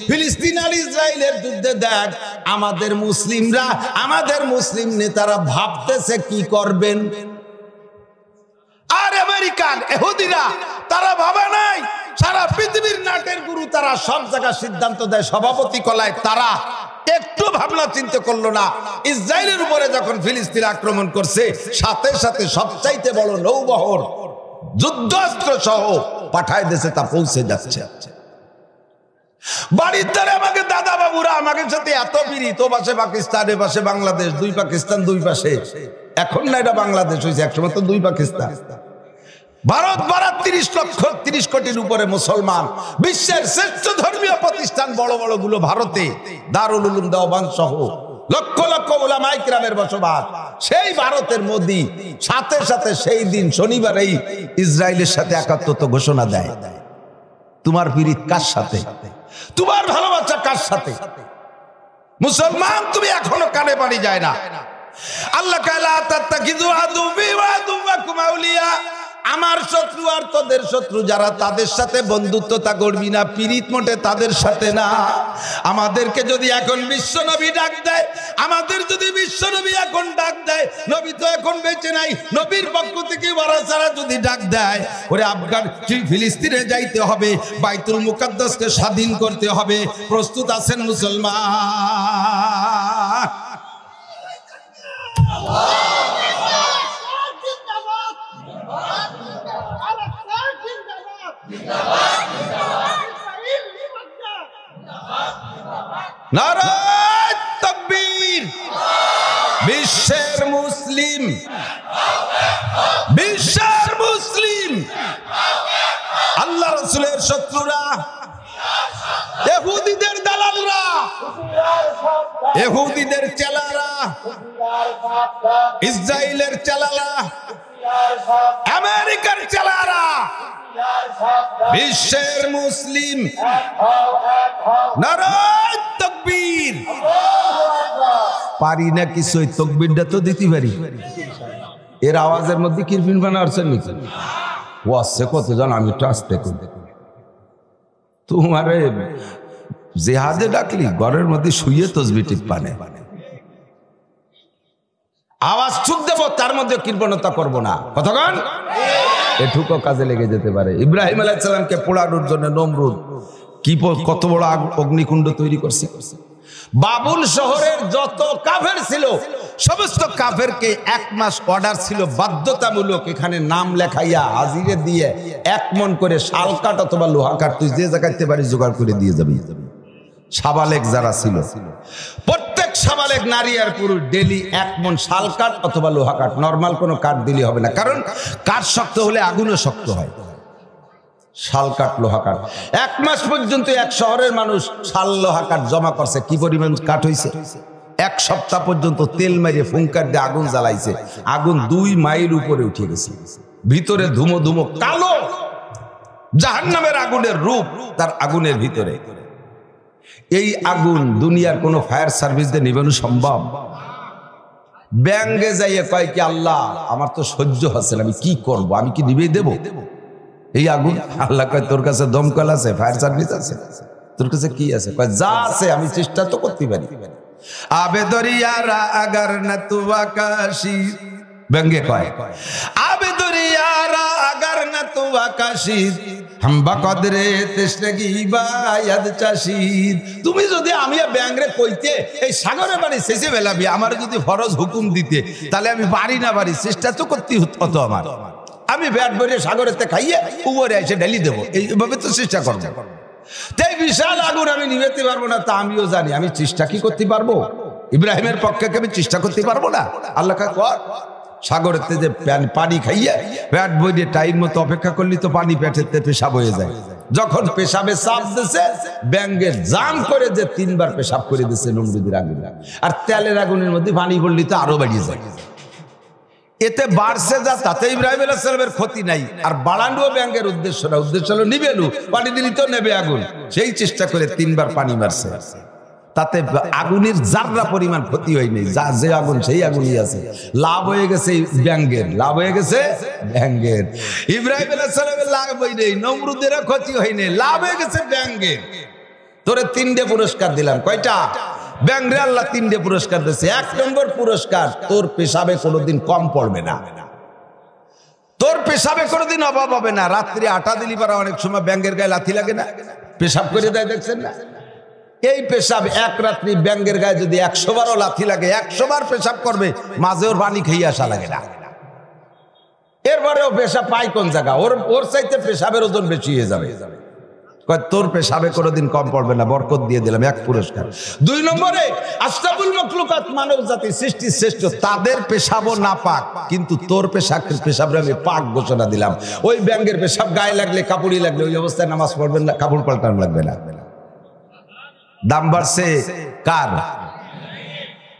ফিলিস্তিন আর ইসরায়েলের যুদ্ধে দেখ আমাদের মুসলিমরা, আমাদের মুসলিম নেতারা ভাবতেছে কি করবেন। আর আমেরিকান ইহুদিরা তারা ভাবে নাই, সারা পৃথিবীর নাটের গুরু তারা, সব জায়গায় সিদ্ধান্ত দেয়, সভাপতি কলায় তারা, একটু ভাবনা চিন্তা করলো না। ইসরায়েলের উপরে যখন ফিলিস্তিন আক্রমণ করছে, সাথে সাথে সবচাইতে বড় নৌবহর যুদ্ধাস্ত্র সহ পাঠায় দেশে, তা পৌঁছে যাচ্ছে। বাড়ির ধারে আমাকে দাদা বাবুরা আমাকে সাথে এত বিরিত, ও পাশে পাকিস্তান, এ পাশে বাংলাদেশ, দুই পাকিস্তান দুই পাশে। এখন না এটা বাংলাদেশ হয়েছে, একসময় তো দুই পাকিস্তান। ভারত 30 কোটির উপরে মুসলমান, বিশ্বের শ্রেষ্ঠ ধর্মীয় প্রতিষ্ঠান বড় বড় গুলো ভারতে, দারুল উলুম দেওবন্দ সহ লক্ষ লক্ষ উলামায়ে কিরামের বসবাস। সেই ভারতের মোদি সাথে সাথে সেই দিন শনিবার এই ইসরায়েলের সাথে একাত্মতা ঘোষণা দেয়। তোমার পীড়িত কার সাথে? তোমার ভালোবাসা কার সাথে? মুসলমান তুমি এখনো কানে পানি যায় না। আল্লাহ কালা তাত্তাকিযু আদুবি ওয়া আদুওয়াকুম আউলিয়া, আমার শত্রু আর তোদের শত্রু যারা, তাদের সাথে বন্ধুত্বতা করবি না, পীড়িত মোটে তাদের সাথে না। আমাদেরকে যদি এখন বিশ্বনবী ডাক দেয়, আমাদের যদি বিশ্বনবী এখন ডাক দেয়, নবী তো এখন বেঁচে নাই, নবীর পক্ষ থেকে বারাসারা যদি ডাক দেয়, ওরে আফগান ফিলিস্তিনে যাইতে হবে, বাইতুল মুকাদ্দাসকে স্বাধীন করতে হবে, প্রস্তুত আছেন মুসলমান? নারায়ে তাকবীর। বিশ্বের মুসলিম, বিশ্বের মুসলিম, আল্লাহ রাসূলের শত্রুরা, ইহুদিদের দালালরা, ইহুদিদের চেলারা, ইসরায়েলের চেলারা, আমেরিকার চেলারা, বিশ্বের মুসলিম। নারায়ে তাকবীর। পারি না কিছু, তাকবীরটা তো দিতে পারি। এর আওয়াজের মধ্যে কিরপিন বানাচ্ছেন নাকি? ও আসছে কতজন, আমি একটু আসতে করি। তোমারে জেহাদে ডাকলি, ঘরের মধ্যে শুয়ে তসবিহ টিপানে, আওয়াজ চুপ দেব, তার মধ্যে কৃপণতা করবো না। কতক্ষণ এটুকু কাজে লেগে যেতে পারে। ইব্রাহিম আলাইহিস সালামকে পোড়ানোর জন্য নমরুদ কি কত বড় অগ্নিকুণ্ড তৈরি করছে। বাবুল শহরের যত কাফের ছিল, সমস্ত কাফেরকে 1 মাস অর্ডার ছিল বাধ্যতামূলক, এখানে নাম লেখাইয়া হাজিরে দিয়ে 1 মণ করে শাল কাঠ অথবা লোহা কাঠ, তুই যে জায়গাতে পারি জোগাড় করে দিয়ে যাবি। সাবালেক যারা ছিল, প্রত্যেক সাবালেক নারী আর পুরুষ ডেলি 1 মণ শাল কাঠ অথবা লোহা কাঠ, নরমাল কোনো কাঠ দিলে হবে না, কারণ কাঠ শক্ত হলে আগুনও শক্ত হয়। শাল কাঠ লোহা কাঠ 1 মাস পর্যন্ত এক শহরের মানুষ শাল লোহা কাঠ জমা করছে। কি পরিমাণ কাঠ হয়েছে? 1 সপ্তাহ পর্যন্ত তেল মারিয়ে ফুঙ্কার দিয়ে আগুন জ্বালাইছে, আগুন 2 মাইল উপরে উঠে গেছে, ভিতরে ধুমো ধুমো কালো জাহান্নামের আগুনের রূপ তার আগুনের ভিতরে। এই আগুন দুনিয়ার কোন ফায়ার সার্ভিস দিয়ে নিবানো সম্ভব? ব্যাঙ্গে যাইয়ে কয় কি, আল্লাহ আমার তো সহ্য হচ্ছে না, আমি কি করব, আমি কি নিভে দেব এই আগুন? আল্লাহ কয় তোর কাছে দমকল আছে, ফায়ার সার্ভিস আছে, তোর কাছে কি আছে? কয় যা আছে আমি চেষ্টা তো করতে পারি। আবে দরিয়ারা আগার না তু আকাশী, ব্যঙ্গে কয় আবে দরিয়ারা আগার না তু আকাশী, হাম্বা কদরে তেশনগি বায়াদ চাশিদ। তুমি যদি আমি ব্যাংরে কইতে এই সাগরে বাড়ি শেষে বেলাবি, আমার যদি ফরজ হুকুম দিতে, তাহলে আমি পারি না পারি, চেষ্টা তো করতে হতো আমার। আমি ব্যাট ভরে সাগরেতে খাইয়ে উপরে এসে ঢেলি দেবো, এইভাবে তো চেষ্টা করবো। তাই বিশাল আগুন আমি নিভাতে পারবো না, তা আমিও জানি। আমি চেষ্টা কি করতে পারবো? ইব্রাহিমের পক্ষে আমি চেষ্টা করতে পারবো না? আল্লাহ কর সাগরেতে যে পানি খাইয়ে পেট বইয়ে টাইম মতো অপেক্ষা করলি তো পানি পেটেতে পেশাব হয়ে যায়। যখন পেশাবে চাপ দিছে, ব্যাঙ্গে জাম করে যে 3 বার পেশাব করে দিছে নমরুদের আগুন। আর তেলের আগুনের মধ্যে পানি পড়লি তো আরো বাড়িয়ে যায়। এতে বাড়ছে যা, তাতে ইব্রাহিম আলাইহিস সালামের ক্ষতি নাই। আর বাড়ানোও ব্যাঙ্গের উদ্দেশ্য না, উদ্দেশ্য হলো নিবেলু, পানি দিলি তো নেবে আগুন। সেই চেষ্টা করে 3 বার পানি মারছে, তাতে আগুনের জাররা পরিমাণ ক্ষতি হয়নি। যা যে আগুন সেই আগুনই আছে। লাভ হয়ে গেছে ব্যাঙ্গের, লাভ হয়ে গেছে ব্যাঙ্গের। ইব্রাহিম আলাইহিস সালামের লাভ হয়নি, নমরুদেরও ক্ষতি হয়নি, লাভ হয়ে গেছে ব্যাঙ্গের। তোরে 3টে পুরস্কার দিলাম। কয়টা? ব্যাংরে আল্লাহ 3টে পুরস্কার দিয়েছে। 1 নম্বর পুরস্কার, তোর পেশাবে কোনোদিন কম পড়বে না, তোর পেশাবে কোনোদিন অভাব হবে না। রাত্রি 8টা দিলি পারা অনেক সময় ব্যাঙ্গের গায়ে লাথি লাগে না, পেশাব করে দেয়, দেখছেন না? এই পেশাব এক রাত্রি ব্যাঙ্গের গায়ে যদি 100 বারও লাথি লাগে, 100 বার পেশাব করবে, মাঝে ওর পানি খেয়ে আসা লাগে না। এরপরেও পেশাব পাই কোন জায়গা? ওর চাইতে পেশাবের ওজন বেশি হয়ে যাবে। তোর পেশাবে কোনোদিন কম পড়বে না, বরকত দিয়ে দিলাম 1 পুরস্কার। 2 নম্বরে আশরাফুল মাখলুকাত, মানব জাতি সৃষ্টির শ্রেষ্ঠ, তাদের পেশাবও না পাক, কিন্তু তোর পেশাবরে আমি পাক ঘোষণা দিলাম। ওই ব্যাঙ্গের পেশাব গায়ে লাগলে, কাপড়ই লাগলে, ওই অবস্থায় নামাজ পড়বেন না, কাপড় পাল্টানো লাগবে না। দাম বাড়ছে কার?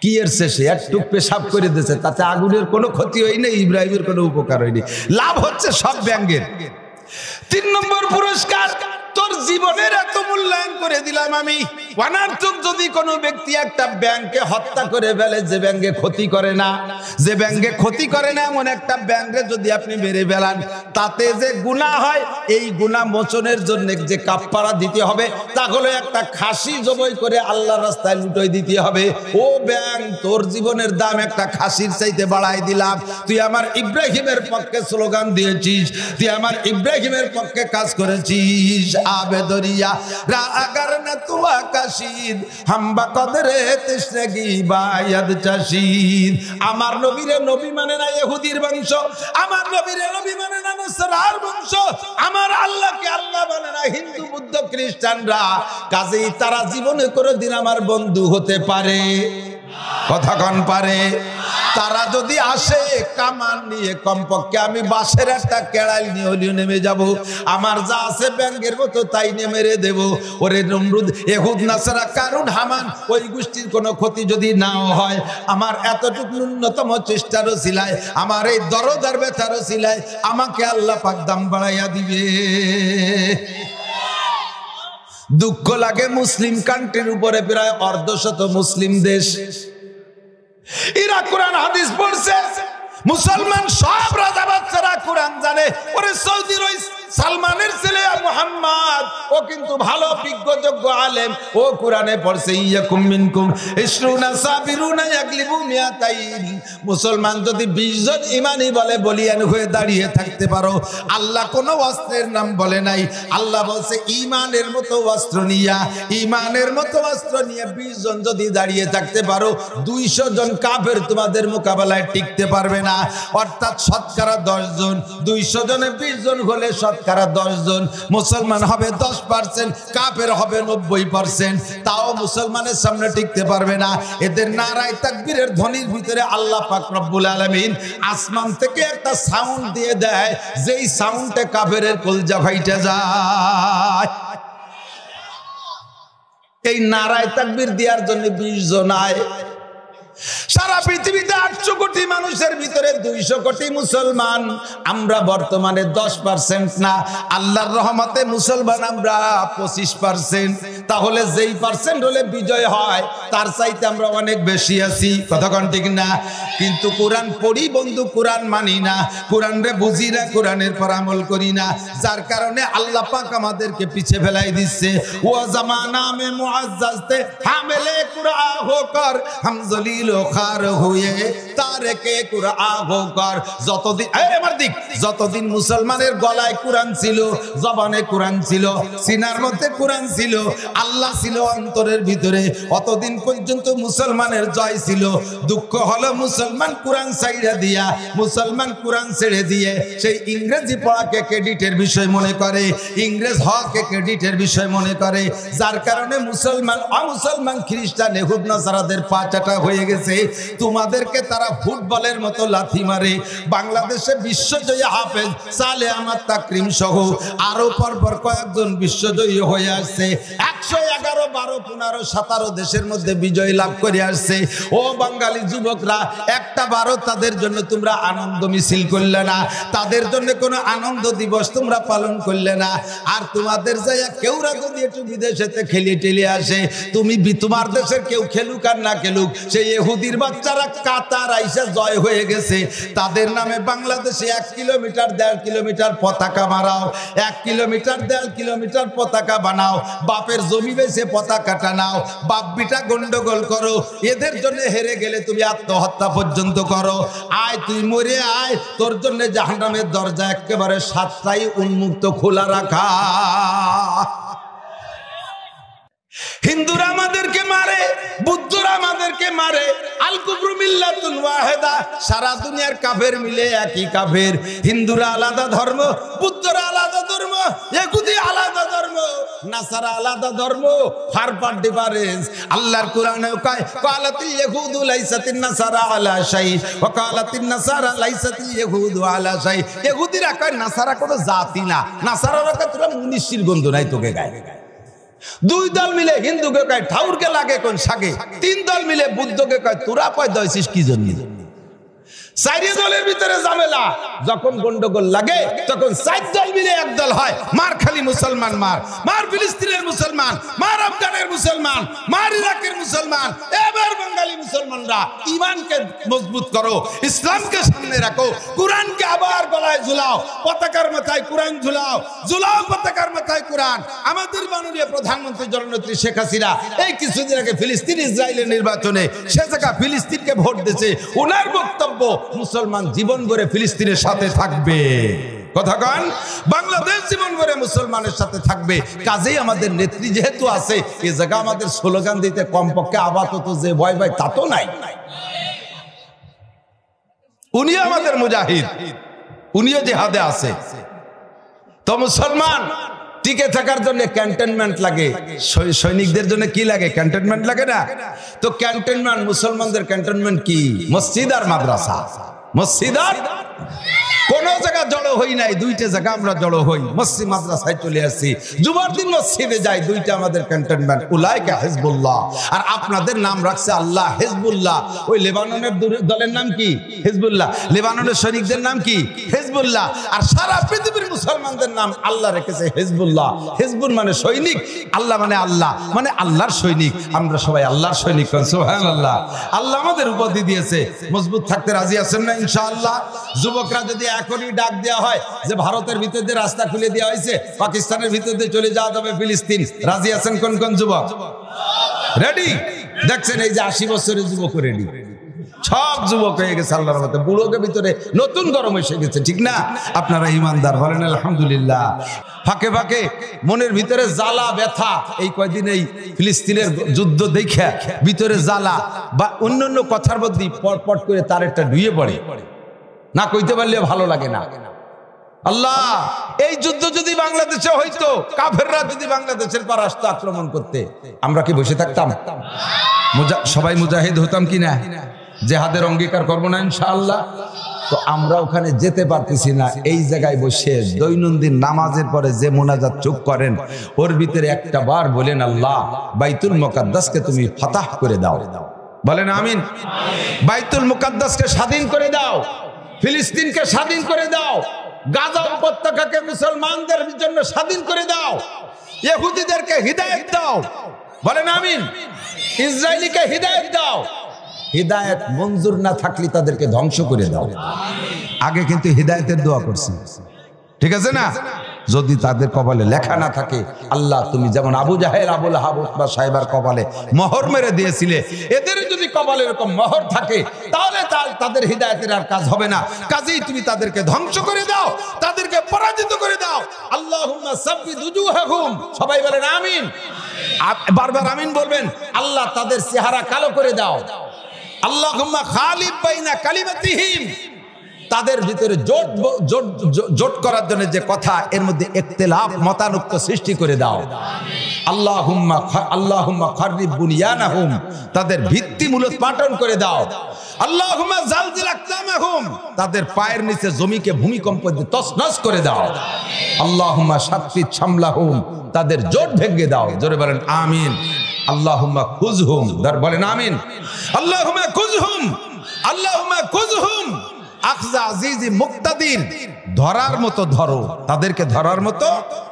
কি এর শেষে একটু পেশাব করে দিয়েছে, তাতে আগুনের কোনো ক্ষতি হয়নি, ইব্রাহিমের কোনো উপকার হয়নি, লাভ হচ্ছে সব ব্যাঙ্গের। 3 নম্বর পুরস্কার, তোর জীবনের এত মূল্যায়ন করে দিলাম আমি। অনার্থক যদি কোনো ব্যক্তি একটা ব্যাংকে হত্যা করে ফেলে, যে ব্যাংকে ক্ষতি করে না, যে ব্যাংকে ক্ষতি করে না, এমন একটা ব্যাংকে যদি আপনি মেরে ফেলান, তাতে যে গুনাহ হয়, এই গুনাহ মোচনের জন্য যে কাফারা দিতে হবে, তা হলো একটা খাসি জবাই করে আল্লাহর রাস্তায় লুটোই দিতে হবে। ও ব্যাংক, তোর জীবনের দাম একটা খাসির চাইতে বাড়াই দিলাম। তুই আমার ইব্রাহিমের পক্ষে স্লোগান দিয়েছিস, তুই আমার ইব্রাহিমের পক্ষে কাজ করেছিস। আবে দরিয়া রা আগার না তুয়া কাশিদ হাম্বা কদরে তেশনেগি বায়াদ চাশিদ। আমার নবীরে নবী মানে না ইহুদির বংশ, আমার নবীরে নবী মানে না নসরার বংশ, আমার আল্লাহকে আল্লাহ মানে না হিন্দু বুদ্ধ খ্রিস্টানরা। কাজেই তারা জীবনে কোনোদিন আমার বন্ধু হতে পারে? কথা কন পারে? তারা যদি আসে কামান নিয়ে, কমপক্ষে আমি বাঁশের একটা কেড়াইল নিয়ে হলিও নেমে যাব। আমার যা আছে ব্যাঙ্গের মতো তাই নেমে দেব। ওরে নমরুদ, এহুদ, নাসারা, কারুন, হামান, ওই গোষ্ঠীর কোনো ক্ষতি যদি নাও হয়, আমার এতটুকু ন্যূনতম চেষ্টারও সিলায়, আমার এই দরদার ব্যথারও সিলায় আমাকে আল্লাহ পাক দাম বাড়াইয়া দিবে। দুঃখ লাগে মুসলিম কান্ট্রির উপরে, প্রায় 1/2 মুসলিম দেশ, এরা কোরআন হাদিস পড়ছে, মুসলমান সব রাজা বাচ্চারা কোরআন জানে। ওরে সৌদির ওই সালমানের ছেলে মুহাম্মদ, ও কিন্তু ভালো বিজ্ঞযোগ্য আলেম, ও কোরআনে পড়ছে ইয়াকুম মিনকুম ইশরুনা সাবিরুনা ইয়াগলিবু মিয়াতাইন। মুসলমান যদি 20 জন ইমানি বলে বলিয়ান হয়ে দাঁড়িয়ে থাকতে পারো, আল্লাহ কোনো অস্ত্রের নাম বলে নাই। আল্লাহ বলছে ঈমানের মতো অস্ত্র নিয়া, ঈমানের মতো অস্ত্র নিয়ে 20 জন যদি দাঁড়িয়ে থাকতে পারো, 200 জন কাফের তোমাদের মোকাবেলায় টিকতে পারবে না। অর্থাৎ শতকরা 10 জন, 200 জনে 20 জন হলে শতকরা 10 জন। মুসলমান হবে 10%, কাফের হবে 90%, তাও মুসলমানের সামনে টিকতে পারবে না। এদের নারায়ে তাকবীরের ধ্বনির ভিতরে আল্লাহ পাক রব্বুল আলামিন আসমান থেকে একটা সাউন্ড দিয়ে দেয়, যেই সাউন্ডে কাফেরের কলজা ফাইটা যায়। এই নারায়ে তাকবীর দেওয়ার জন্য 20 জন আয়। সারা পৃথিবীতে 800 কোটি মানুষের ভিতরে 200 কোটি মুসলমান। আমরা বর্তমানে 10% না, আল্লাহর রহমতে মুসলমান আমরা 25%। তাহলে যেই পার্সেন্ট হলে বিজয় হয়, তার চাইতে আমরা অনেক বেশি আছি। কথা কোন ঠিক না? কিন্তু কোরআন পড়ি বন্ধু, কোরআন মানি না, কোরআন রে বুঝি না, কোরআনের পর আমল করি না, যার কারণে আল্লাহ পাক আমাদেরকে পিছে ফেলাই দিচ্ছে। ও জামানা মে মুআজ্জাজতে হামেলে কুরআন হোকর হাম জলিল খার হুয়ে তারকে কুরআন হোকর। যতদিন মুসলমানের গলায় কোরআন ছিল, জবানে কোরআন ছিল, সিনার মধ্যে কোরআন ছিল, আল্লাহ ছিল অন্তরের ভিতরে, অতদিন পর্যন্ত মুসলমানের জয় ছিল। দুঃখ হলো মুসলমান কোরআন ছাইড়া দিয়া, মুসলমান কোরআন ছেড়ে দিয়ে সেই ইংরেজি পড়াকে ক্রেডিটের বিষয় মনে করে, ইংরেজ হওয়াকে ক্রেডিটের বিষয় মনে করে, যার কারণে মুসলমান অমুসলমান খ্রিস্টান ইহুদ নাসারাদের পা চাটা হয়ে গেছে। তোমাদেরকে তারা ফুটবলের মতো লাথি মারে। বাংলাদেশে বিশ্বজয়ী হাফেজ সালে আহমদ তাকরিম সহ আরো পরপর কয়েকজন বিশ্বজয়ী হয়ে আসছে। 111 12, 15, 17 দেশের মধ্যে বিজয় লাভ করে আসছে। ও বাঙালি যুবকরা, একটা বারও তাদের জন্য তোমরা আনন্দ মিছিল করলে না, তাদের জন্য কোনো আনন্দ দিবস তোমরা পালন করলে না। আর তোমাদের যাইয়া কেউরা যদি একটু বিদেশেতে খেলিয়ে টেলিয়ে আসে, তোমার দেশের কেউ খেলুক আর না খেলুক, সেই ইহুদির বাচ্চারা কাতার আইসা জয় হয়ে গেছে, তাদের নামে বাংলাদেশে 1 কিলোমিটার 1.5 কিলোমিটার পতাকা মারাও, 1 কিলোমিটার 1.5 কিলোমিটার পতাকা বানাও, বাপের জমি বেচে পতাকা টানাও, বাপ বিটা গন্ডগোল করো, এদের জন্য হেরে গেলে তুমি আত্মহত্যা পর্যন্ত করো। আয় তুই মরে আয়, তোর জন্য জাহান্নামের দরজা একেবারে 7টাই উন্মুক্ত খোলা রাখা। হিন্দুরা আমাদেরকে মারে, বুদ্ধরা আমাদেরকে মারে, আল কুফরু মিল্লাতুন ওয়াহিদা, সারা দুনিয়ার কাফের মিলে একই কাফের। হিন্দুরা আলাদা ধর্ম, বুদ্ধরা আলাদা ধর্ম, ইহুদি আলাদা ধর্ম, নাসারা আলাদা ধর্ম, ফারপার ডিফারেন্স। আল্লাহর কোরআনে কয় ক্বালাতিল ইহুদু লাইসাতিন নাসারা আলা শাই ওয়া ক্বালাতিন নাসারা লাইসাতিল ইহুদু আলা শাই। ইহুদিরা কয় নাসারা কোনো জাতি না, নাসারারা কয় তোরা মুনিশির গন্ধ নাই তোকে গায়ে। 2 দল মিলে হিন্দুকে কয় ঠাউরকে লাগে কোন সাগে, 3 দল মিলে বুদ্ধকে কয় তোরা পয়দা হইছিস কি জন্য। 4 দলের ভিতরে ঝামেলা, যখন গন্ডগোল লাগে তখন 4 দল মিলে এক দল হয়। মার খালি মুসলমান, মার ফিলিস্তিনের মুসলমান, মার আফগানের মুসলমান, মার ইরাকের মুসলমান। এবার বাঙালি মুসলমানরা ঈমানকে মজবুত করো, ইসলামকে সামনে রাখো, কোরআনকে আবার গলায় ঝুলাও, পতাকার মাথায় কোরআন ঝুলাও, পতাকার মাথায় কোরআন। আমাদের মাননীয় প্রধানমন্ত্রী জননেত্রী শেখ হাসিনা এই কিছুদিন আগে ফিলিস্তিন ইসরায়েলের নির্বাচনে সে জায়গা ফিলিস্তিনকে ভোট দিয়েছে। ওনার বক্তব্য মুসলমান জীবন ভরে ফিলিস্তিনের সাথে থাকবে। কথা কন, বাংলাদেশ জীবন ভরে মুসলমানের সাথে থাকবে। কাজেই আমাদের নেত্রী যেহেতু আছে, এই জায়গা আমাদের স্লোগান দিতে কমপক্ষে আপাতত যে ভয় ভয় তা তো নাই। উনি আমাদের মুজাহিদ, উনিও জিহাদে আছে। তো মুসলমান টিকে থাকার জন্য ক্যান্টনমেন্ট লাগে, সৈনিকদের জন্য কি লাগে? ক্যান্টনমেন্ট লাগে না? তো ক্যান্টনমেন্ট, মুসলমানদের ক্যান্টনমেন্ট কি? মসজিদ আর মাদ্রাসা। মসজিদ আর কোন জায়গা জড়ো হই নাই, 2টে জায়গা আমরা জড়ো হই, মসজিদ মাদ্রাসায় চলে আসছি। জুমার দিন মসজিদে যাই, 2টা আমাদের ক্যান্টনমেন্ট। উলাইকা হিজবুল্লাহ। আর আপনাদের নাম রাখছে আল্লাহ হিজবুল্লাহ। ওই লেবাননের দলের নাম কি? হিজবুল্লাহ। লেবাননের সৈনিকদের নাম কি? হিজবুল্লাহ। আর সারা পৃথিবীর মুসলমানদের নাম আল্লাহ রেখেছে হিজবুল্লাহ। হিজবুল মানে সৈনিক, আল্লাহ মানে আল্লাহ, মানে আল্লাহর সৈনিক। আমরা সবাই আল্লাহর সৈনিক। সুবহানাল্লাহ। আল্লাহ আমাদের উপাধি দিয়েছে, মজবুত থাকতে রাজি আছেন না ইনশাআল্লাহ? যুবকরা যদি এখনই ডাক দেওয়া হয় যে ভারতের ভিতর দিয়ে রাস্তা খুলে দেওয়া হয়েছে, পাকিস্তানের ভিতর দিয়ে চলে যাওয়া যাবে ফিলিস্তিন, রাজি আছেন কোন কোন যুবক? রেডি? দেখছেন এই যে 80 বছরের যুবক রেডি, সব যুবক হয়ে গেছে আল্লাহর রহমতে। বুড়োকে ভিতরে নতুন গরম এসে গেছে, ঠিক না? আপনারা ইমানদার বলেন আলহামদুলিল্লাহ। ফাঁকে ফাঁকে মনের ভিতরে জ্বালা ব্যথা, এই কয়দিন এই ফিলিস্তিনের যুদ্ধ দেখে ভিতরে জ্বালা বা অন্যান্য কথার মধ্যে পট করে তার একটা ডুয়ে পড়ে, না কইতে পারলে ভালো লাগে না। আল্লাহ, এই যুদ্ধ যদি বাংলাদেশে হইতো, কাফেররা যদি বাংলাদেশের পর আসতো আক্রমণ করতে, আমরা কি বসে থাকতাম? সবাই মুজাহিদ হতাম কি না? জিহাদের অঙ্গীকার করবো না ইনশাআল্লাহ? তো আমরা ওখানে যেতে পারতেছি না। এই জায়গায় বসে দৈনন্দিন নামাজের পরে যে মোনাজাত চুপ করেন, ওর ভিতরে একটা বার বলেন আল্লাহ বাইতুল মুকাদ্দাসকে তুমি ফাতাহ করে দাও। বলেন আমিন। বাইতুল মুকাদ্দাসকে স্বাধীন করে দাও, ফিলিস্তিনকে স্বাধীন করে দাও, গাজা উপত্যকাকে মুসলমানদের জন্য স্বাধীন করে দাও, ইহুদিদেরকে হিদায়াত দাও। বলেন আমিন। ইসরায়েলিকে হিদায়াত দাও। হিদায়াত মঞ্জুর না থাকলে তাদেরকে ধ্বংস করে দাও। আগে কিন্তু হিদায়াতের দোয়া করছি, ঠিক আছে না? যদি তাদের কপালে লেখা না থাকে, আল্লাহ তুমি যেমন আবু জাহেল, আবুল আহাব, উতবা সাহেবার কপালে মোহর মেরে দিয়েছিলে, এদের যদি কপালে এরকম মোহর থাকে, তাহলে তাদের হিদায়াতের আর কাজ হবে না। কাজেই তুমি তাদেরকে ধ্বংস করে দাও, তাদেরকে পরাজিত করে দাও। আল্লাহুম্মা সাব্বিত উজুহাহুম। সবাই বলেন আমিন। বারবার আমিন বলবেন। আল্লাহ তাদের চেহারা কালো করে দাও। আল্লাহুম্মা খালিফ বাইনা কালিমাতিহিম। তাদের ভিতরে জোট করার জন্য যে কথা, এর মধ্যে ইখতিলাফ, মতানৈক্য সৃষ্টি করে দাও। আল্লাহুম্মা খারিব বুনিয়ানাহুম। তাদের ভিত্তি মূলোৎপাটন করে দাও। আল্লাহুম্মা জালজিল আকতামাহুম। তাদের পায়ের নিচে জমিকে ভূমিকম্প দিয়ে তছনছ করে দাও। আল্লাহুম্মা শাত্তিত শামলাহুম। তাদের জোট ভেঙে দাও। জোরে বলেন আমিন। আল্লাহুম্মা খুযহুম, বলেন আমিন। আল্লাহুম্মা খুযহুম, আল্লাহুম্মা খুযহুম আখযা আজিজি মুক্তাদির, ধরার মতো ধরো, তাদেরকে ধরার মতো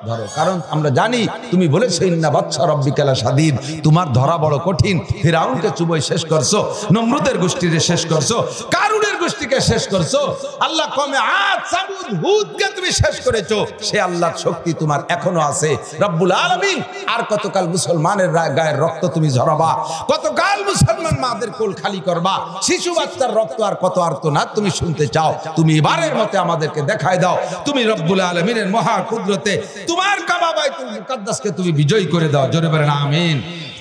ধরো। কারণ আমরা জানি তুমি বলেছো ইন্না বাতশা রাব্বিকা লাশাদীদ, তোমার ধরা বড় কঠিন। ফিরআউনকে চুবই শেষ করছো, নমরুদের গোষ্ঠীকে শেষ করছো, কারুনের গোষ্ঠীকে শেষ করছো, আল্লাহ কওমে আদ সামুদ হুদকে তুমি শেষ করেছো। সে আল্লাহর শক্তি তোমার এখনো আছে রব্বুল আলামিন। আর কতকাল মুসলমানের গায়ের রক্ত তুমি ঝরাবা, কতকাল মুসলমান মাদের কোল খালি করবা, শিশু বাচ্চার রক্ত আর কত আর্তনাদ তুমি শুনতে চাও? তুমি এবারের মতে আমাদেরকে দেখায় দাও, তুমি রব্বুল আলামিনের মহা কুদরতে তোমার কাবা বাইতুল মুকাদ্দাসকে তুমি বিজয় করে দাও। জোরে বলেন আমিন।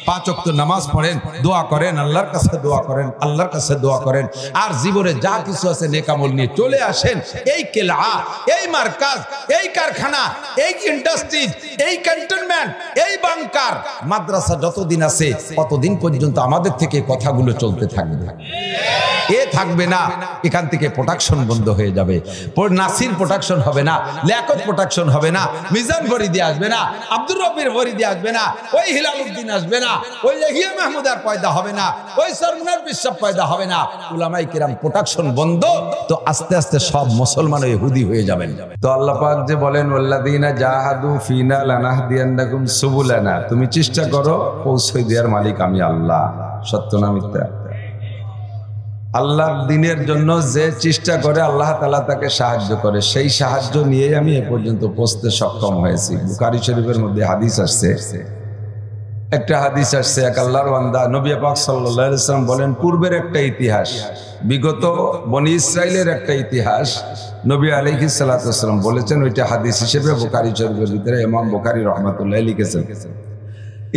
5 ওয়াক্ত নামাজ পড়েন, দোয়া করেন, আল্লাহর কাছে দোয়া করেন, আল্লাহর কাছে দোয়া করেন। আর জীবনে যা কিছু আছে নেক আমল নিয়ে চলে আসেন। এই কেলা, এই মার্কাজ, এই কারখানা, এই ইন্ডাস্ট্রি, এই ক্যান্টনমেন্ট, এই বাংকার, মাদ্রাসা যতদিন আছে ততদিন পর্যন্ত আমাদের থেকে কথাগুলো চলতে থাকবে। এ থাকবে না, এখান থেকে প্রোডাকশন বন্ধ হয়ে যাবে। নাসির প্রোডাকশন হবে না, লিয়াকত প্রোডাকশন হবে না, মিজান ফরিদি আসবে না, আব্দুর রব্বির ফরিদি আসবে না, ওই হিলাল উদ্দিন আসবে না, ওই ইয়াহিয়া মাহমুদ আর পয়দা হবে না, ওই সরমুনার বিশ্বপ পয়দা হবে না। উলামায়ে কিরাম প্রোডাকশন বন্ধ, তো আস্তে আস্তে সব মুসলমান ইহুদি হয়ে যাবেন। তো আল্লাহ পাক যে বলেন ওয়াল্লাযিনা জাহাদু ফিনা লানাহদিয়ান্নাকুম সুবুলানা, তুমি চেষ্টা করো, পৌঁছে দেওয়ার মালিক আমি আল্লাহ। সত্য না মিথ্যা? আল্লাহর দ্বীনের জন্য যে চেষ্টা করে আল্লাহ তাআলা তাকে সাহায্য করে, সেই সাহায্য নিয়ে আমি এ পর্যন্ত পৌঁছতে সক্ষম হয়েছি। বুখারী শরীফের মধ্যে হাদিস আসছে, একটা হাদিস আসছে, এক আল্লাহর বান্দা নবী পাক সাল্লাল্লাহু আলাইহি ওয়াসাল্লাম বলেন, পূর্বের একটা ইতিহাস, বিগত বনি ইসরাইলের একটা ইতিহাস নবী আলাইহিস সালাতু ওয়াস সালাম বলেছেন। ওইটা হাদিস হিসেবে বুখারী শরীফের ভিতরে ইমাম বুখারী রাহমাতুল্লাহ লিখেছেন।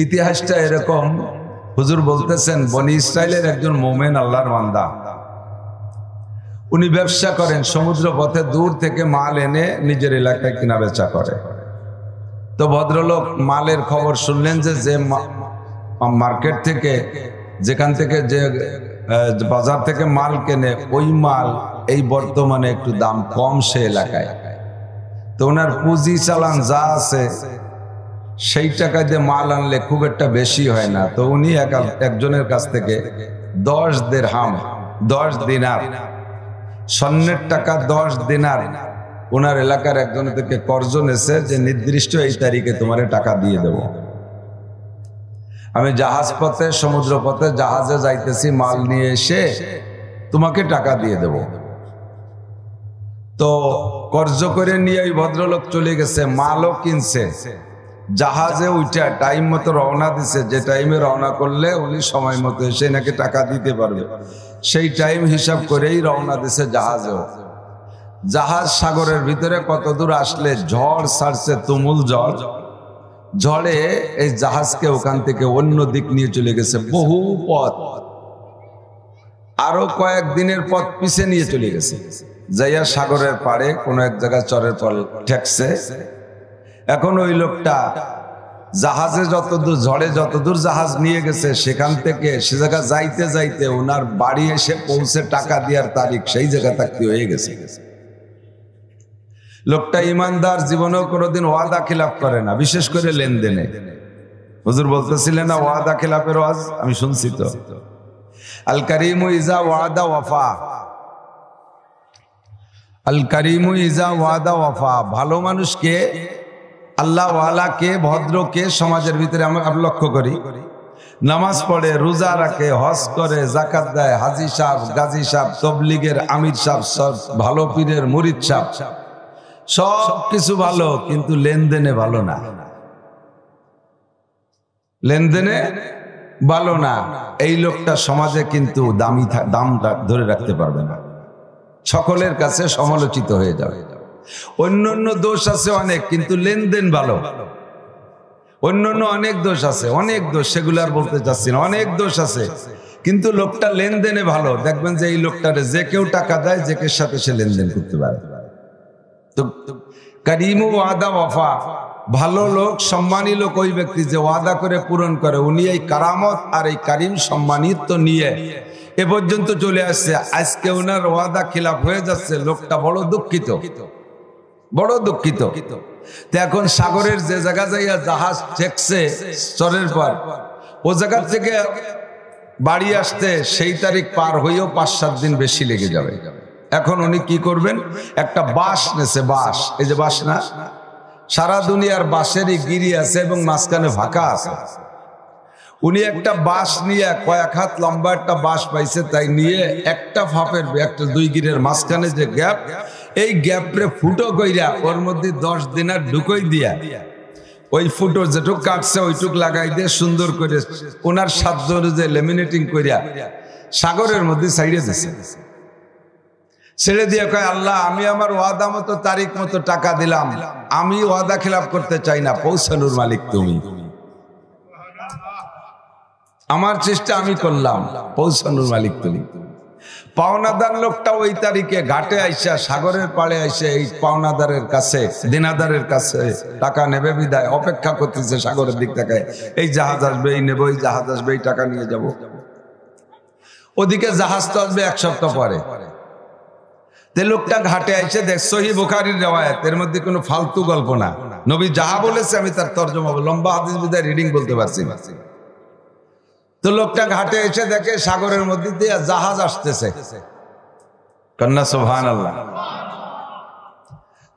ইতিহাসটা এরকম, হুজুর বলতেছেন বনি ইসরাইলের একজন মুমিন আল্লাহর বান্দা, উনি ব্যবসা করেন, সমুদ্র পথে দূর থেকে মাল এনে নিজের এলাকায় কিনা বেচা করে। তো ভদ্রলোক মালের খবর শুনলেন যে মার্কেট থেকে, যেখান থেকে যে বাজার থেকে মাল কেনে, ওই মাল এই বর্তমানে একটু দাম কম সে এলাকায়। তো ওনার পুঁজি চালান যা আছে সেই টাকায় দিয়ে মাল আনলে খুব একটা বেশি হয় না। তো উনি একজনের কাছ থেকে 10 দিরহাম, 10 দিনার, স্বর্ণের টাকা 10 দিনার ওনার এলাকার একজন থেকে কর্জ নেছে যে নির্দিষ্ট এই তারিখে তোমার টাকা দিয়ে দেব। আমি জাহাজ পথে, সমুদ্র পথে জাহাজে যাইতেছি, মাল নিয়ে এসে তোমাকে টাকা দিয়ে দেব। তো কর্জ করে নিয়ে ওই ভদ্রলোক চলে গেছে, মালও কিনছে, জাহাজে উঠে টাইম মতো রওনা দিছে। যে টাইমে রওনা করলে উনি সময় মতো এসে নাকি টাকা দিতে পারবে, সেই টাইম হিসাব করেই রওনা দিছে জাহাজেও। জাহাজ সাগরের ভিতরে কত দূর আসলে ঝড় ছাড়ছে, তুমুল ঝড়। ঝড়ে এই জাহাজকে ওখান থেকে অন্য দিক নিয়ে চলে গেছে, বহু পথ, আরো কয়েকদিনের পথ পিছে নিয়ে চলে গেছে। যাইয়া সাগরের পাড়ে কোন এক জায়গায় চরের পর ঠেকছে। এখন ওই লোকটা জাহাজে যতদূর, ঝড়ে যতদূর জাহাজ নিয়ে গেছে, সেখান থেকে সে জায়গা যাইতে যাইতে ওনার বাড়ি এসে পৌঁছে টাকা দেওয়ার তারিখ সেই জায়গা থাকতে হয়ে গেছে। লোকটা ইমানদার, জীবনেও কোনোদিন ওয়াদা খিলাফ করে না, বিশেষ করে লেনদেনে। হুজুর বলতেছিলেন না ওয়াদা খিলাফের ওয়াজ, আমি শুনছি তো। আল কারিমু ইজা ওয়াদা ওয়াফা, আল কারিমু ইজা ওয়াদা ওয়াফা। ভালো মানুষকে, আল্লাহ ওয়ালাকে, ভদ্রকে সমাজের ভিতরে আমরা লক্ষ্য করি, নামাজ পড়ে, রোজা রাখে, হজ করে, যাকাত দেয়, হাজি সাহেব, গাজী সাহেব, তবলিগের আমির সাহেব, সব ভালো পীরের মুরিদ সাহেব, সব কিছু ভালো, কিন্তু লেনদেনে ভালো না, লেনদেনে ভালো না। এই লোকটা সমাজে কিন্তু দাম ধরে রাখতে পারবে না, সকলের কাছে সমালোচিত হয়ে যাবে। অন্যান্য দোষ আছে অনেক, কিন্তু লেনদেন ভালো। অন্যান্য অনেক দোষ আছে, অনেক দোষ, সেগুলো আর বলতে চাচ্ছি না, অনেক দোষ আছে, কিন্তু লোকটা লেনদেনে ভালো। দেখবেন যে এই লোকটারে যে কেউ টাকা দেয়, যে কেউ সাথে সে লেনদেন করতে পারে। তো কারিমু ওয়াদা ওয়াফা, ভালো লোক, সম্মানী লোক ওই ব্যক্তি যে ওয়াদা করে পূরণ করে। উনি এই কারামত আর এই কারিম সম্মানিত নিয়ে এ পর্যন্ত চলে আসছে। আজকে ওনার ওয়াদা খিলাফ হয়ে যাচ্ছে, লোকটা বড় দুঃখিত, বড় দুঃখিত। তো এখন সাগরের যে জায়গা যাইয়া জাহাজ ঠেকছে চরের পর, ও জায়গা থেকে বাড়ি আসতে সেই তারিখ পার হইও 5-7 দিন বেশি লেগে যাবে। এখন উনি কি করবেন, একটা বাঁশ নেছে, বাঁশ, এই যে বাঁশ না, সারা দুনিয়ার বাঁশেরই গিরি আছে এবং মাঝখানে ফাঁকা আছে। উনি একটা বাঁশ নিয়ে, কয়েক হাত লম্বা একটা বাঁশ পাইছে, তাই নিয়ে একটা ফাঁপের, একটা 2 গিরের মাঝখানে যে গ্যাপ, এই গ্যাপরে ফুটো কইরা ওর মধ্যে 10 দিনার ঢুকই দিয়া ওই ফুটো যেটুক কাটছে ওইটুক লাগাই দিয়ে সুন্দর করে ওনার সাধ্য অনুযায়ী লেমিনেটিং করিয়া সাগরের মধ্যে ছাইড়ে দিছে। ছেড়ে দিয়ে কয়, আল্লাহ আমি আমার ওয়াদা মতো তারিখ মতো টাকা দিলাম, আমি ওয়াদা খিলাফ করতে চাই না, পৌঁছানোর মালিক তুমি, আমার চেষ্টা আমি করলাম, পৌঁছানোর মালিক তুমি। পাওনাদার লোকটা ওই তারিখে ঘাটে আইসা, সাগরের পাড়ে আইসা এই পাওনাদারের কাছে, দিনাদারের কাছে টাকা নেবে বিদায় অপেক্ষা করতেছে সাগরের দিক থেকে, এই জাহাজ আসবে, এই নেবো, এই জাহাজ আসবে, এই টাকা নিয়ে যাব। ওদিকে জাহাজ তো আসবে 1 সপ্তাহ পরে। তে লোকটা ঘাটে আইসে দেখ, সহিহ বুখারীর রিওয়ায়াত, এর মধ্যে কোনো ফালতু গল্প না, নবী যাহা বলেছে আমি তার তরজমা, লম্বা হাদিস বিদায় রিডিং বলতে পারছি না। তো লোকটা ঘাটে এসে দেখে সাগরের মধ্যে দিয়ে জাহাজ আসতেছে, কন্যা সুবহানাল্লাহ।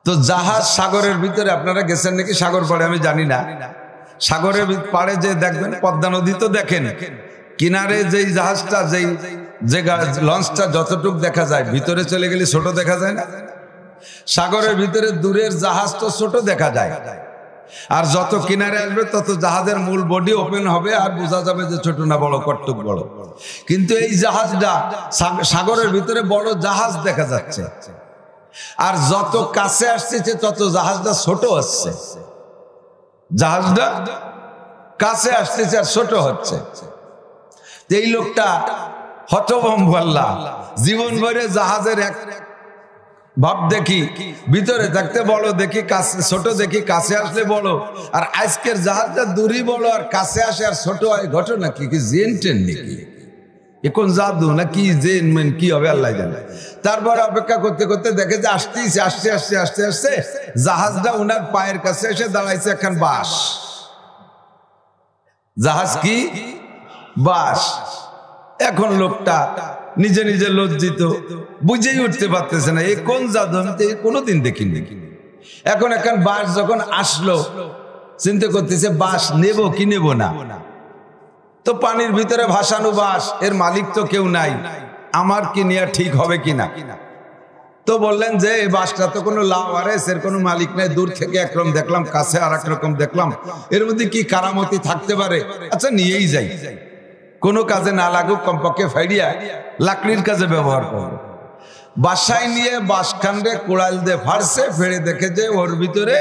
তো জাহাজ সাগরের ভিতরে, আপনারা গেছেন নাকি সাগর পাড়ে আমি জানি না, সাগরের পাড়ে যে দেখবেন পদ্মা নদী তো দেখেন, কিনারে যেই জাহাজটা, যেই যে লঞ্চটা যতটুক দেখা যায়, ভিতরে চলে গেলে ছোট দেখা যায় না, সাগরের ভিতরে দূরের জাহাজ তো ছোট দেখা যায়, আর যত কিনারে আসবে তত জাহাজের মূল বডি ওপেন হবে আর বোঝা যাবে যে ছোট না বড়, কটটুক বড়। কিন্তু এই জাহাজটা সাগরের ভিতরে বড় জাহাজ দেখা যাচ্ছে, আর যত কাছে আসছে তত জাহাজটা ছোট হচ্ছে, জাহাজটা কাছে আসতেছে আর ছোট হচ্ছে। এই লোকটা হতভম্ব, আল্লাহ জীবন ভরে জাহাজের এক ভাব দেখি, ভিতরে থাকতে বড় দেখি, কাছে ছোট দেখি, কাছে আসলে বড়, আর আজকের জাহাজটা দূরই বড় আর কাছে আসে আর ছোট হয়, ঘটনা কি? কি জেন টেন নাকি? এখন জাদু না কি জেন মেন কি হবে আল্লাহ জানে। তারপর অপেক্ষা করতে করতে দেখে যে আসতেছে, আসতে আসতে আসতে আসতে জাহাজটা ওনার পায়ের কাছে এসে দাঁড়াইছে এখন বাঁশ। জাহাজ কি? বাঁশ। এখন লোকটা নিজে নিজে লজ্জিত, বুঝেই উঠতে পারতেছে না, এই কোন জাদু, আমি তো কোনোদিন দেখিনি। এখন বাঁশ যখন আসলো, চিন্তা করতেছে বাঁশ নেব কি নেব না। তো পানির ভিতরে ভাসানো বাঁশ, এর মালিক তো কেউ নাই, আমার কি নেওয়া ঠিক হবে কিনা। তো বললেন যে এই বাঁশটা তো কোনো লাওয়ারেস, এর কোনো মালিক নাই, দূর থেকে একরকম দেখলাম, কাছে আর একরকম দেখলাম, এর মধ্যে কি কারামতি থাকতে পারে, আচ্ছা নিয়েই যাই, কোনো কাজে না লাগুক, কমপক্ষে ফাইডিয়া লাকড়ির কাজে ব্যবহার করবো। বাসায় নিয়ে বাঁশখান্ডে কোড়াল দিয়ে ফাড়ছে, ফেড়ে দেখে যে ওর ভিতরে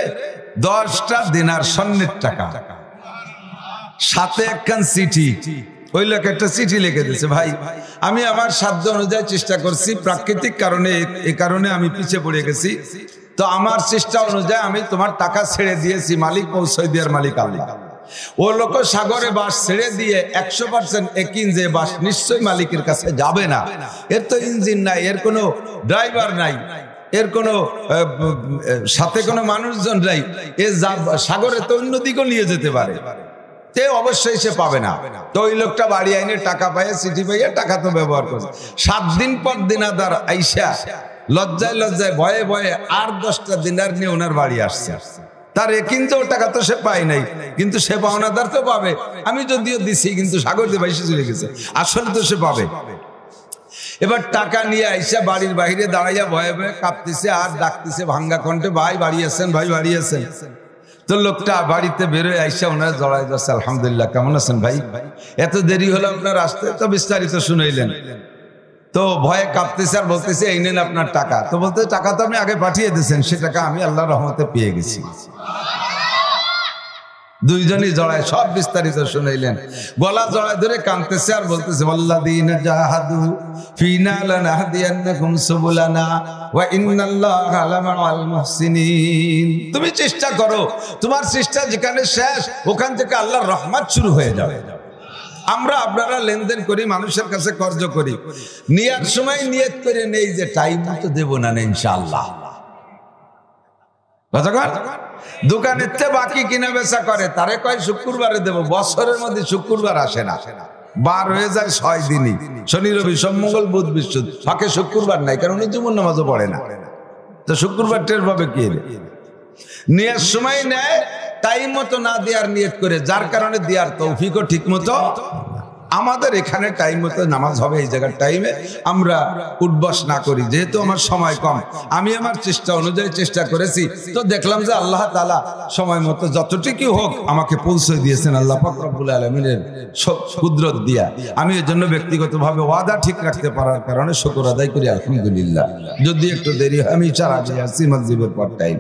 10টা দিনার স্বর্ণের টাকা, সাথে একখান চিঠি। ওই লোক একটা চিঠি লিখে দিয়েছে, ভাই আমি আমার সাধ্য অনুযায়ী চেষ্টা করছি, প্রাকৃতিক কারণে এই কারণে আমি পিছিয়ে পড়ে গেছি, তো আমার চেষ্টা অনুযায়ী আমি তোমার টাকা ছেড়ে দিয়েছি, মালিক পৌঁছাই দেওয়ার মালিক আল্লাহ। ও লোক সাগরে বাঁশ ছেড়ে দিয়ে 100% একিন যে বাঁশ নিশ্চয়ই মালিকের কাছে যাবে না, এর তো ইঞ্জিন নাই, এর কোনো ড্রাইভার নাই, এর কোনো সাথে কোনো মানুষজন নাই, এ সাগরে তো অন্য দিকেও নিয়ে যেতে পারে, তে অবশ্যই সে পাবে না। তো ওই লোকটা বাড়ি আইনে টাকা পাইয়া, চিঠি পাইয়া টাকা তো ব্যবহার করছে। 7 দিন পর দিনাদার আইসা লজ্জায় লজ্জায় ভয়ে ভয়ে আর 10টা দিনার নিয়ে ওনার বাড়ি আসছে। তার কিন্তু টাকা তো সে পায় নাই, কিন্তু সে পাওনাদার তো পাবে। আমি যদিও দিছি, কিন্তু সাগর দিয়ে ভাইসে চলে গেছে, আসলে তো সে পাবে। এবার টাকা নিয়ে আইসা বাড়ির বাইরে দাঁড়াইয়া ভয়ে ভয়ে কাঁপতেছে আর ডাকতেছে ভাঙ্গা কণ্ঠে, ভাই বাড়ি আছেন, ভাই বাড়ি আছেন। তো লোকটা বাড়িতে বেরোয় আইসা ওনারা জড়াই যাচ্ছে, আলহামদুলিল্লাহ কেমন আছেন ভাই, এত দেরি হলো আপনার আসতে, তো বিস্তারিত শুনাইলেন। তো ভয়ে কাঁপতেছে আর বলতেছে এই নেন আপনার টাকা। তো বলতে টাকা তো আপনি আগে পাঠিয়ে দিয়েছেন, সে টাকা আমি আল্লাহর রহমতে পেয়ে গেছি। দুইজনই জড়ায় সব বিস্তারিত শুনাইলেন, গলা জড়ায় ধরে কাঁদতেছে আর বলতেছে ওয়াল্লাযীনা জাহাদু ফীনা লানাহদিয়ান্নাকুম সুবুলানা ওয়া ইন্নাল্লাহা লামাআল মুহসিনিন। তুমি চেষ্টা করো, তোমার চেষ্টা যেখানে শেষ ওখান থেকে আল্লাহর রহমত শুরু হয়ে যাবে। আমরা আপনারা লেনদেন করি, মানুষের কাছে কর্জ করি, নিয়ার সময় নিয়ত করে নেই যে টাইম তো দেব না ইনশাআল্লাহ, কতক্ষণ? দোকানের চেয়ে বাকি কিনা বেচা করে, তারে কয় শুক্রবারে দেব, বছরের মধ্যে শুক্রবার আসে না, বার হয়ে যায় 6 দিনই, শনি রবি সোম মঙ্গল বুধ বৃহস্পতি, ফাঁকে শুক্রবার নাই, কারণ উনি জুমুর নামাজও পড়ে না। তো শুক্রবার টের পাবে কি? নেয়ার সময় নেয়, টাইম মতো না দেওয়ার নিয়ত করে, যার কারণে দেওয়ার তৌফিকও ঠিক মতো। আমাদের এখানে টাইম মতো নামাজ হবে, এই জায়গার টাইমে আমরা উঠবস না করি, যেহেতু আমার সময় কম। আমি আমার চেষ্টা অনুযায়ী চেষ্টা করেছি, তো দেখলাম যে আল্লাহ তাআলা সময় মতো যতটুকু হোক আমাকে পৌঁছে দিয়েছেন, আল্লাহ পাক রব্বুল আলামিনের কুদরত দিয়া। আমি এর জন্য ব্যক্তিগতভাবে ওয়াদা ঠিক রাখতে পারার কারণে শুকর আদায় করি, আলহামদুলিল্লাহ। যদি একটু দেরি হয়, আমি চারা আসছি মাগরিবের পর টাইম,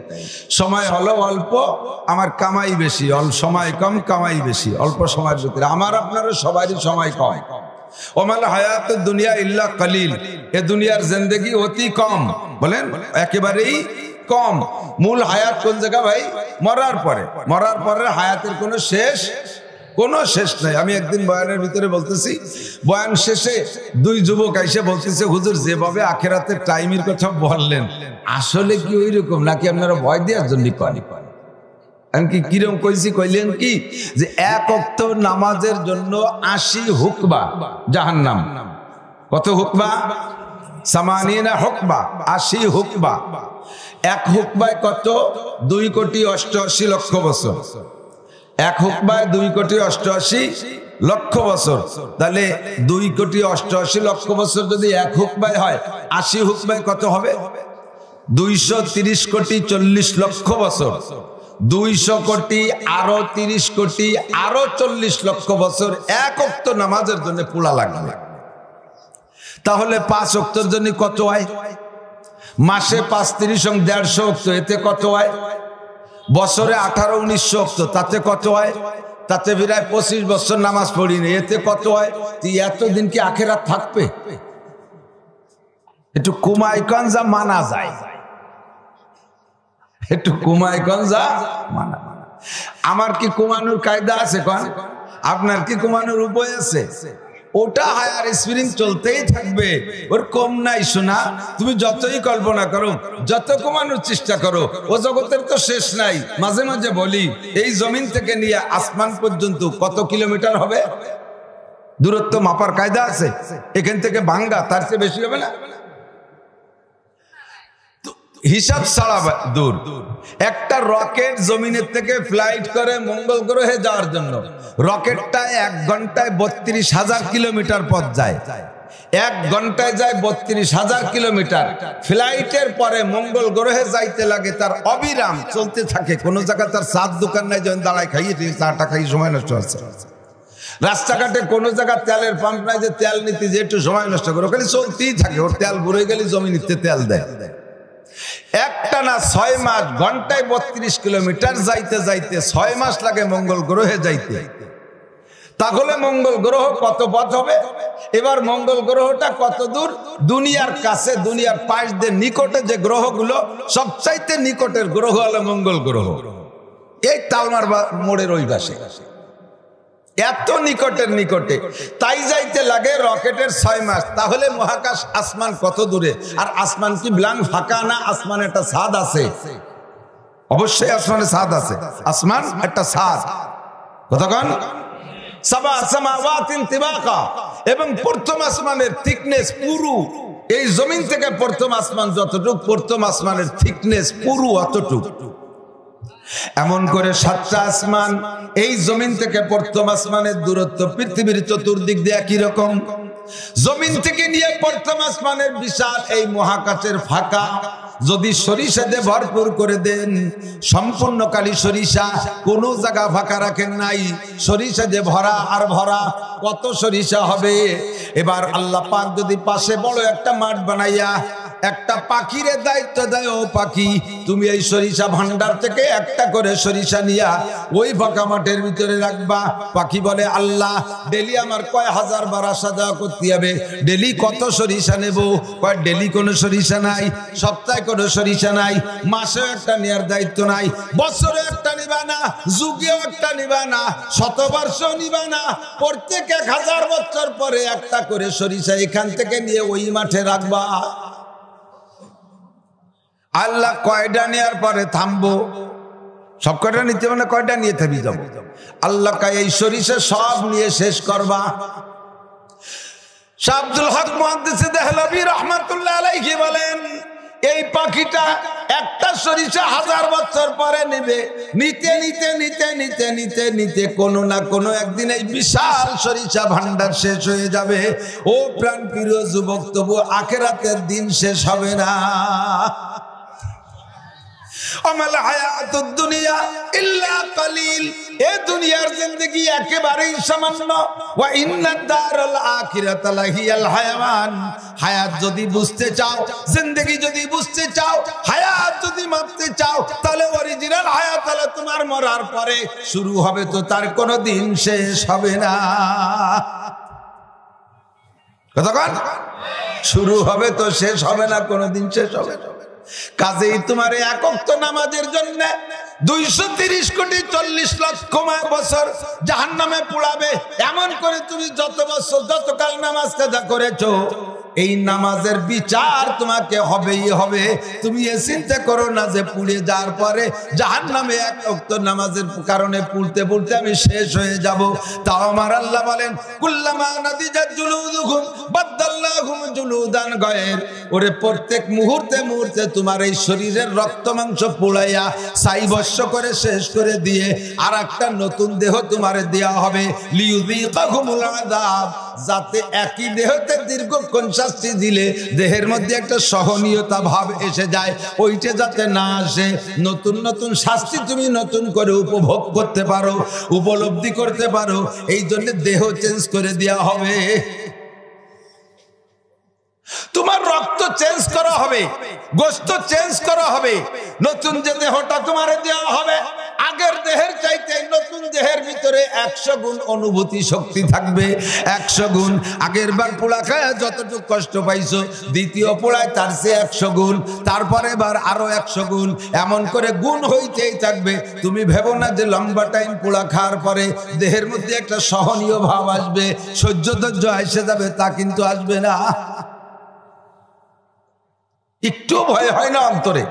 সময় হলো অল্প, আমার কামাই বেশি, সময় কম কামাই বেশি, অল্প সময়ের ভিতরে আমার আপনারও সবারই সময় কম। ওমাল হায়াতুদ দুনিয়া ইল্লা কালিল, এ দুনিয়ার জিন্দেগি অতি কম, বলেন একেবারেই কম। মূল হায়াত কোন জায়গা ভাই? মরার পরে। মরার পরে হায়াতের কোনো শেষ নাই। আমি একদিন বয়ানের ভিতরে বলতেছি, বয়ান শেষে 2 যুবক এসে বলতেছে, হুজুর যেভাবে আখিরাতের টাইমের কথা বললেন, আসলে কি ওই রকম নাকি আপনারা ভয় দেওয়ার জন্য পানি? কিরম কইছি? কইলেন কি যে 1 ওয়াক্ত নামাজের জন্য 80 হুকবা জাহান্নাম। কত হুকবা? 80 হুকবা, 80 হুকবা। 1 হুকবায় কত? 2,88,00,000 বছর। 1 হুকবায় 2,88,00,000 বছর। তাহলে 2,88,00,000 বছর যদি 1 হুকবায় হয়, 80 হুকবায় কত হবে? 230,40,00,000 বছর। 200 কোটি আরো 30 কোটি আরো 40 লক্ষ বছর 1 ওয়াক্ত নামাজের জন্য পোড়া লাগবে। তাহলে 5 ওয়াক্তের জন্য কত হয়? মাসে 5 30 150 ওয়াক্ত, এতে কত হয়? বছরে 18-19 ওয়াক্ত, তাতে কত হয়? তাতে প্রায় 25 বছর নামাজ পড়িনি, এতে কত হয়? এতদিন কি আখিরাত থাকবে? একটু কুমাইকঞ্জা মানা যায়, একটু কুমাইকঞ্জা মানা। আমার কি কুমানোর কায়দা আছে? কোন আপনার কি কুমানোর উপায় আছে? ওটা হায়ার স্প্রিং চলতেই থাকবে, ওর কম নাই। শোনা, তুমি যতই কল্পনা করো, যত কমানোর চেষ্টা করো, ও জগতের তো শেষ নাই। মাঝে মাঝে বলি, এই জমিন থেকে নিয়ে আসমান পর্যন্ত কত কিলোমিটার হবে? দূরত্ব মাপার কায়দা আছে? এখান থেকে ভাঙ্গা, তার চেয়ে বেশি হবে না? হিসাব ছাড়া দূর। একটা রকেট জমিনের থেকে ফ্লাইট করে মঙ্গল গ্রহে যাওয়ার জন্য, রকেটটা 1 ঘন্টায় 32,000 কিলোমিটার পথ যায়। 1 ঘন্টায় যায় 32,000 কিলোমিটার। ফ্লাইটের পরে মঙ্গল গ্রহে যাইতে লাগে তার অবিরাম চলতে থাকে। কোন জায়গায় তার চার দোকান নাই, যখন দাঁড়ায় খাইয়ে চাটা খাই সময় নষ্ট হচ্ছে। রাস্তাঘাটে কোনো জায়গায় তেলের পাম্প নাই যে তেল নিতে যে একটু সময় নষ্ট করে, ওখানে চলতেই থাকে। ওর তেল ভরে গেলে জমিনিতে তেল দেয়। একটানা 6 মাস, ঘন্টায় 32 কিলোমিটার যাইতে যাইতে 6 মাস লাগে মঙ্গল গ্রহে যাইতে। তাহলে মঙ্গল গ্রহ কত পথ হবে? এবার মঙ্গল গ্রহটা কত দূর? দুনিয়ার কাছে, দুনিয়ার পাশ দিয়ে নিকটে যে গ্রহগুলো, সবচাইতে নিকটের গ্রহ হলো মঙ্গল গ্রহ। এই তালমার মোড়ের ওই পাশে, এত নিকটের নিকটে। তাই যাইতে লাগে রকেটের 6 মাস। তাহলে মহাকাশ আসমান কত দূরে? আর আসমান কি ব্ল্যাঙ্ক ফাঁকা না? আসমান একটা ছাদ আছে, অবশ্যই আসমানে ছাদ আছে। আসমান একটা ছাদ। কতক্ষণ? সাবা সামাওয়াতিন তিবাকা। এবং প্রথম আসমানের থিকনেস পুরু, এই জমিন থেকে প্রথম আসমান যতটুক, প্রথম আসমানের থিকনেস পুরু অতটুক। এমন করে 7টা আসমান। এই জমিন থেকে প্রথম আসমানের দূরত্ব পৃথিবীর চতুর্দিক দিয়ে একই রকম। জমিন থেকে নিয়ে প্রথম আসমানের বিশাল এই মহাকাশের ফাঁকা যদি সরিষা দিয়ে ভরপুর করে দেন, সম্পূর্ণ কালি সরিষা, কোন জায়গা ফাঁকা রাখেন নাই, সরিষা দিয়ে ভরা আর ভরা। কত সরিষা হবে? এবার আল্লাহ পাক যদি পাশে বড় একটা মাঠ বানাইয়া একটা পাখিরে দায়িত্ব দেয়, ও পাখি তুমি এই সরিষা ভান্ডার থেকে একটা করে সরিষা নিয়া ওই ফাঁকা মাঠের ভিতরে রাখবা। পাখি বলে, আল্লাহ ডেলি আমার কয় হাজার বার আসা যাওয়া করতে হবে, ডেলি কত সরিষা নেব? কয় ডেলি কোনো সরিষা নাই, সপ্তাহে কোনো সরিষা নাই, মাসে একটা নেওয়ার দায়িত্ব নাই, বছরে একটা নিবা না, যুগেও একটা নিবা না, শতবর্ষ নিবা না, প্রত্যেক 1000 বছর পরে একটা করে সরিষা এখান থেকে নিয়ে ওই মাঠে রাখবা। আল্লাহ কয়টা নেওয়ার পরে থামবো? সব কয়টা নিতে মানে কয়টা নিয়ে থেমে যাবো? আল্লাহ কয় এই সরিষা সব নিয়ে শেষ করবা। শাহ আব্দুল হক মুহাদ্দিস দেহলভী রাহমাতুল্লাহ আলাইহি বলেন, এই পাখিটা একটা সরিষা 1000 বছর পরে নেবে, নিতে নিতে নিতে নিতে নিতে নিতে কোনো না কোনো একদিন এই বিশাল সরিষা ভান্ডার শেষ হয়ে যাবে। ও প্রাণ প্রিয় যুবক, তবু আখিরাতের দিন শেষ হবে না। আমাল হায়াতুদ দুনিয়া ইল্লা কালিল, এই দুনিয়ার জিন্দেগি একেবারেই সামান্য। ওয়া ইন্নাদ দারাল আখিরাতা লাহিয়াল হায়াওয়ান, হায়াত যদি বুঝতে চাও, জিন্দেগি যদি বুঝতে চাও, হায়াত যদি মাপতে চাও, তাহলে অরিজিনাল হায়াত হলো তোমার মরার পরে শুরু হবে, তো তার কোনো দিন শেষ হবে না। কতক্ষণ শুরু হবে তো শেষ হবে না, কোনোদিন শেষ হবে না। কাজেই তোমার এক ওয়াক্ত নামাজের জন্য 230 কোটি 40 লক্ষ বছর জাহান্নামে পোড়াবে। এমন করে তুমি যত বছর যতকাল নামাজ কাজা করেছো, এই নামাজের বিচার তোমাকে হবেই হবে। তুমি এ চিন্তা করো না যে পুড়ে যাওয়ার পরে জাহান্নামে এক ওয়াক্ত নামাজের কারণে পুড়তে পুড়তে আমি শেষ হয়ে যাব। তাও আমার আল্লাহ বলেন, কুল্লামা নাদিজাত জুলুদুহুম বাদদালনাহুম জুলুদান গায়র, ওরে প্রত্যেক মুহূর্তে মুহূর্তে তোমার এই শরীরের রক্ত মাংস পোড়াইয়া সাইবস্য করে শেষ করে দিয়ে আর একটা নতুন দেহ তোমারে দেয়া হবে। লিয়ুযীকাহুমুল আযাব, যাতে একই দেহতে দীর্ঘক্ষণ শাস্তি দিলে দেহের মধ্যে একটা সহনীয়তা ভাব এসে যায়, ওইটা যাতে না আসে। নতুন নতুন শাস্তি তুমি নতুন করে উপভোগ করতে পারো, উপলব্ধি করতে পারো, এই জন্য দেহ চেঞ্জ করে দেওয়া হবে। তোমার রক্ত চেঞ্জ করা হবে, গোশত চেঞ্জ করা হবে, নতুন যে দেহটা তোমার দেওয়া হবে, আগের দেহের চাইতে নতুন দেহের ভিতরে 100 গুণ অনুভূতি শক্তি থাকবে। 100 গুণ। আগের বার পোড়া খায় যতটুকু কষ্ট পাইছো, দ্বিতীয় পোড়ায় তার চেয়ে 100 গুণ, তারপরে বার আরো 100 গুণ, এমন করে গুণ হইতেই থাকবে। তুমি ভেবো না যে লম্বা টাইম পোড়া খাওয়ার পরে দেহের মধ্যে একটা সহনীয় ভাব আসবে, সহ্য ধৈর্য এসে যাবে, তা কিন্তু আসবে না। একটু ভয় হয় না অন্তরে?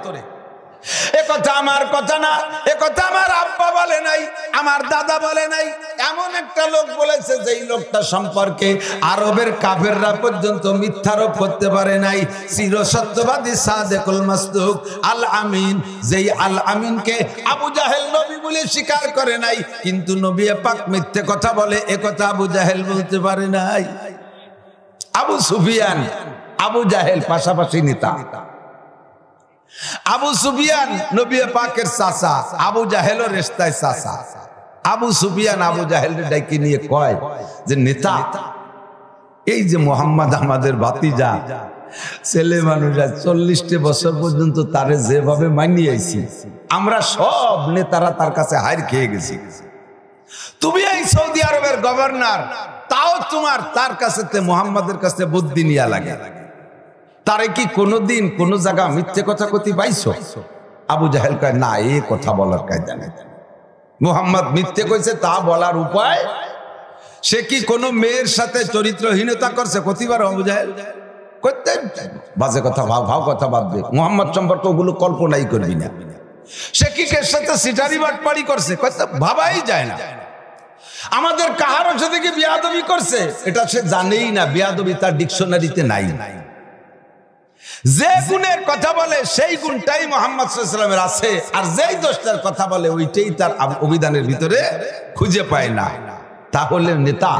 এ কথা আমার কথা না, এ কথা আমার আব্বা বলে নাই, আমার দাদা বলে নাই, এমন একটা লোক বলেছে যেই লোকটা সম্পর্কে আরবের কাফেররা পর্যন্ত মিথ্যারোপ করতে পারে নাই। চিরসত্যবাদী সাদেকুল মাসদুক আল আমিন, যেই আল আমিনকে আবু জাহেল নবী বলে স্বীকার করে নাই, কিন্তু নবী পাক মিথ্যে কথা বলে, এ কথা আবু জাহেল বলতে পারে নাই। আবু সুফিয়ান, আবু জাহেল পাশাপাশি নেতা। আবু সুফিয়ান নবী পাকের চাচা, আবু জাহেলও রেশতায় চাচা। আবু সুফিয়ান আবু জাহেলের ডাকি নিয়ে কয় যে নেতা, এই যে মোহাম্মদ আমাদের ভাতিজা, ছেলে মানুষরা 40 বছর পর্যন্ত তারে যেভাবে মানিয়েছি, আমরা সব নেতারা তার কাছে হার খেয়ে গেছি। তুমি এই সৌদি আরবের গভর্নর, তাও তোমার তার কাছে মোহাম্মদের কাছে বুদ্ধি নিয়া লাগে। তারে কি কোনোদিন কোন জায়গা মিথ্যে কথা কতি পাইছো? আবু জাহেল কয় না, এই কথা বলার কায়দা নেই। মুহাম্মদ মিথ্যে কইছে তা বলার উপায়? সে কি কোনো মেয়ের সাথে চরিত্রহীনতা করছে? কতিবার আবু জাহেল করতে বাজে কথা, ভাও কথা বাদ দে, মুহাম্মদ সম্পর্কে ওগুলো কল্পনাই করবি না। সে কি এর সাথে সিটারি বাটপাড়ি করছে? ভাবাই যায় না। আমাদের কাহারও সাথে কি বিয়াদবি করছে এটা সে জানেই না, বিয়াদবি তার ডিকশনারিতে নাই। যে গুণের কথা বলে সেই গুণটাই মুহাম্মদ সাল্লাল্লাহু আলাইহি ওয়াসাল্লামের আছে, আর যেই দোষটার কথা বলে ওইটাই তার অভিধানের ভিতরে খুঁজে পায় না। তাহলে নেতা,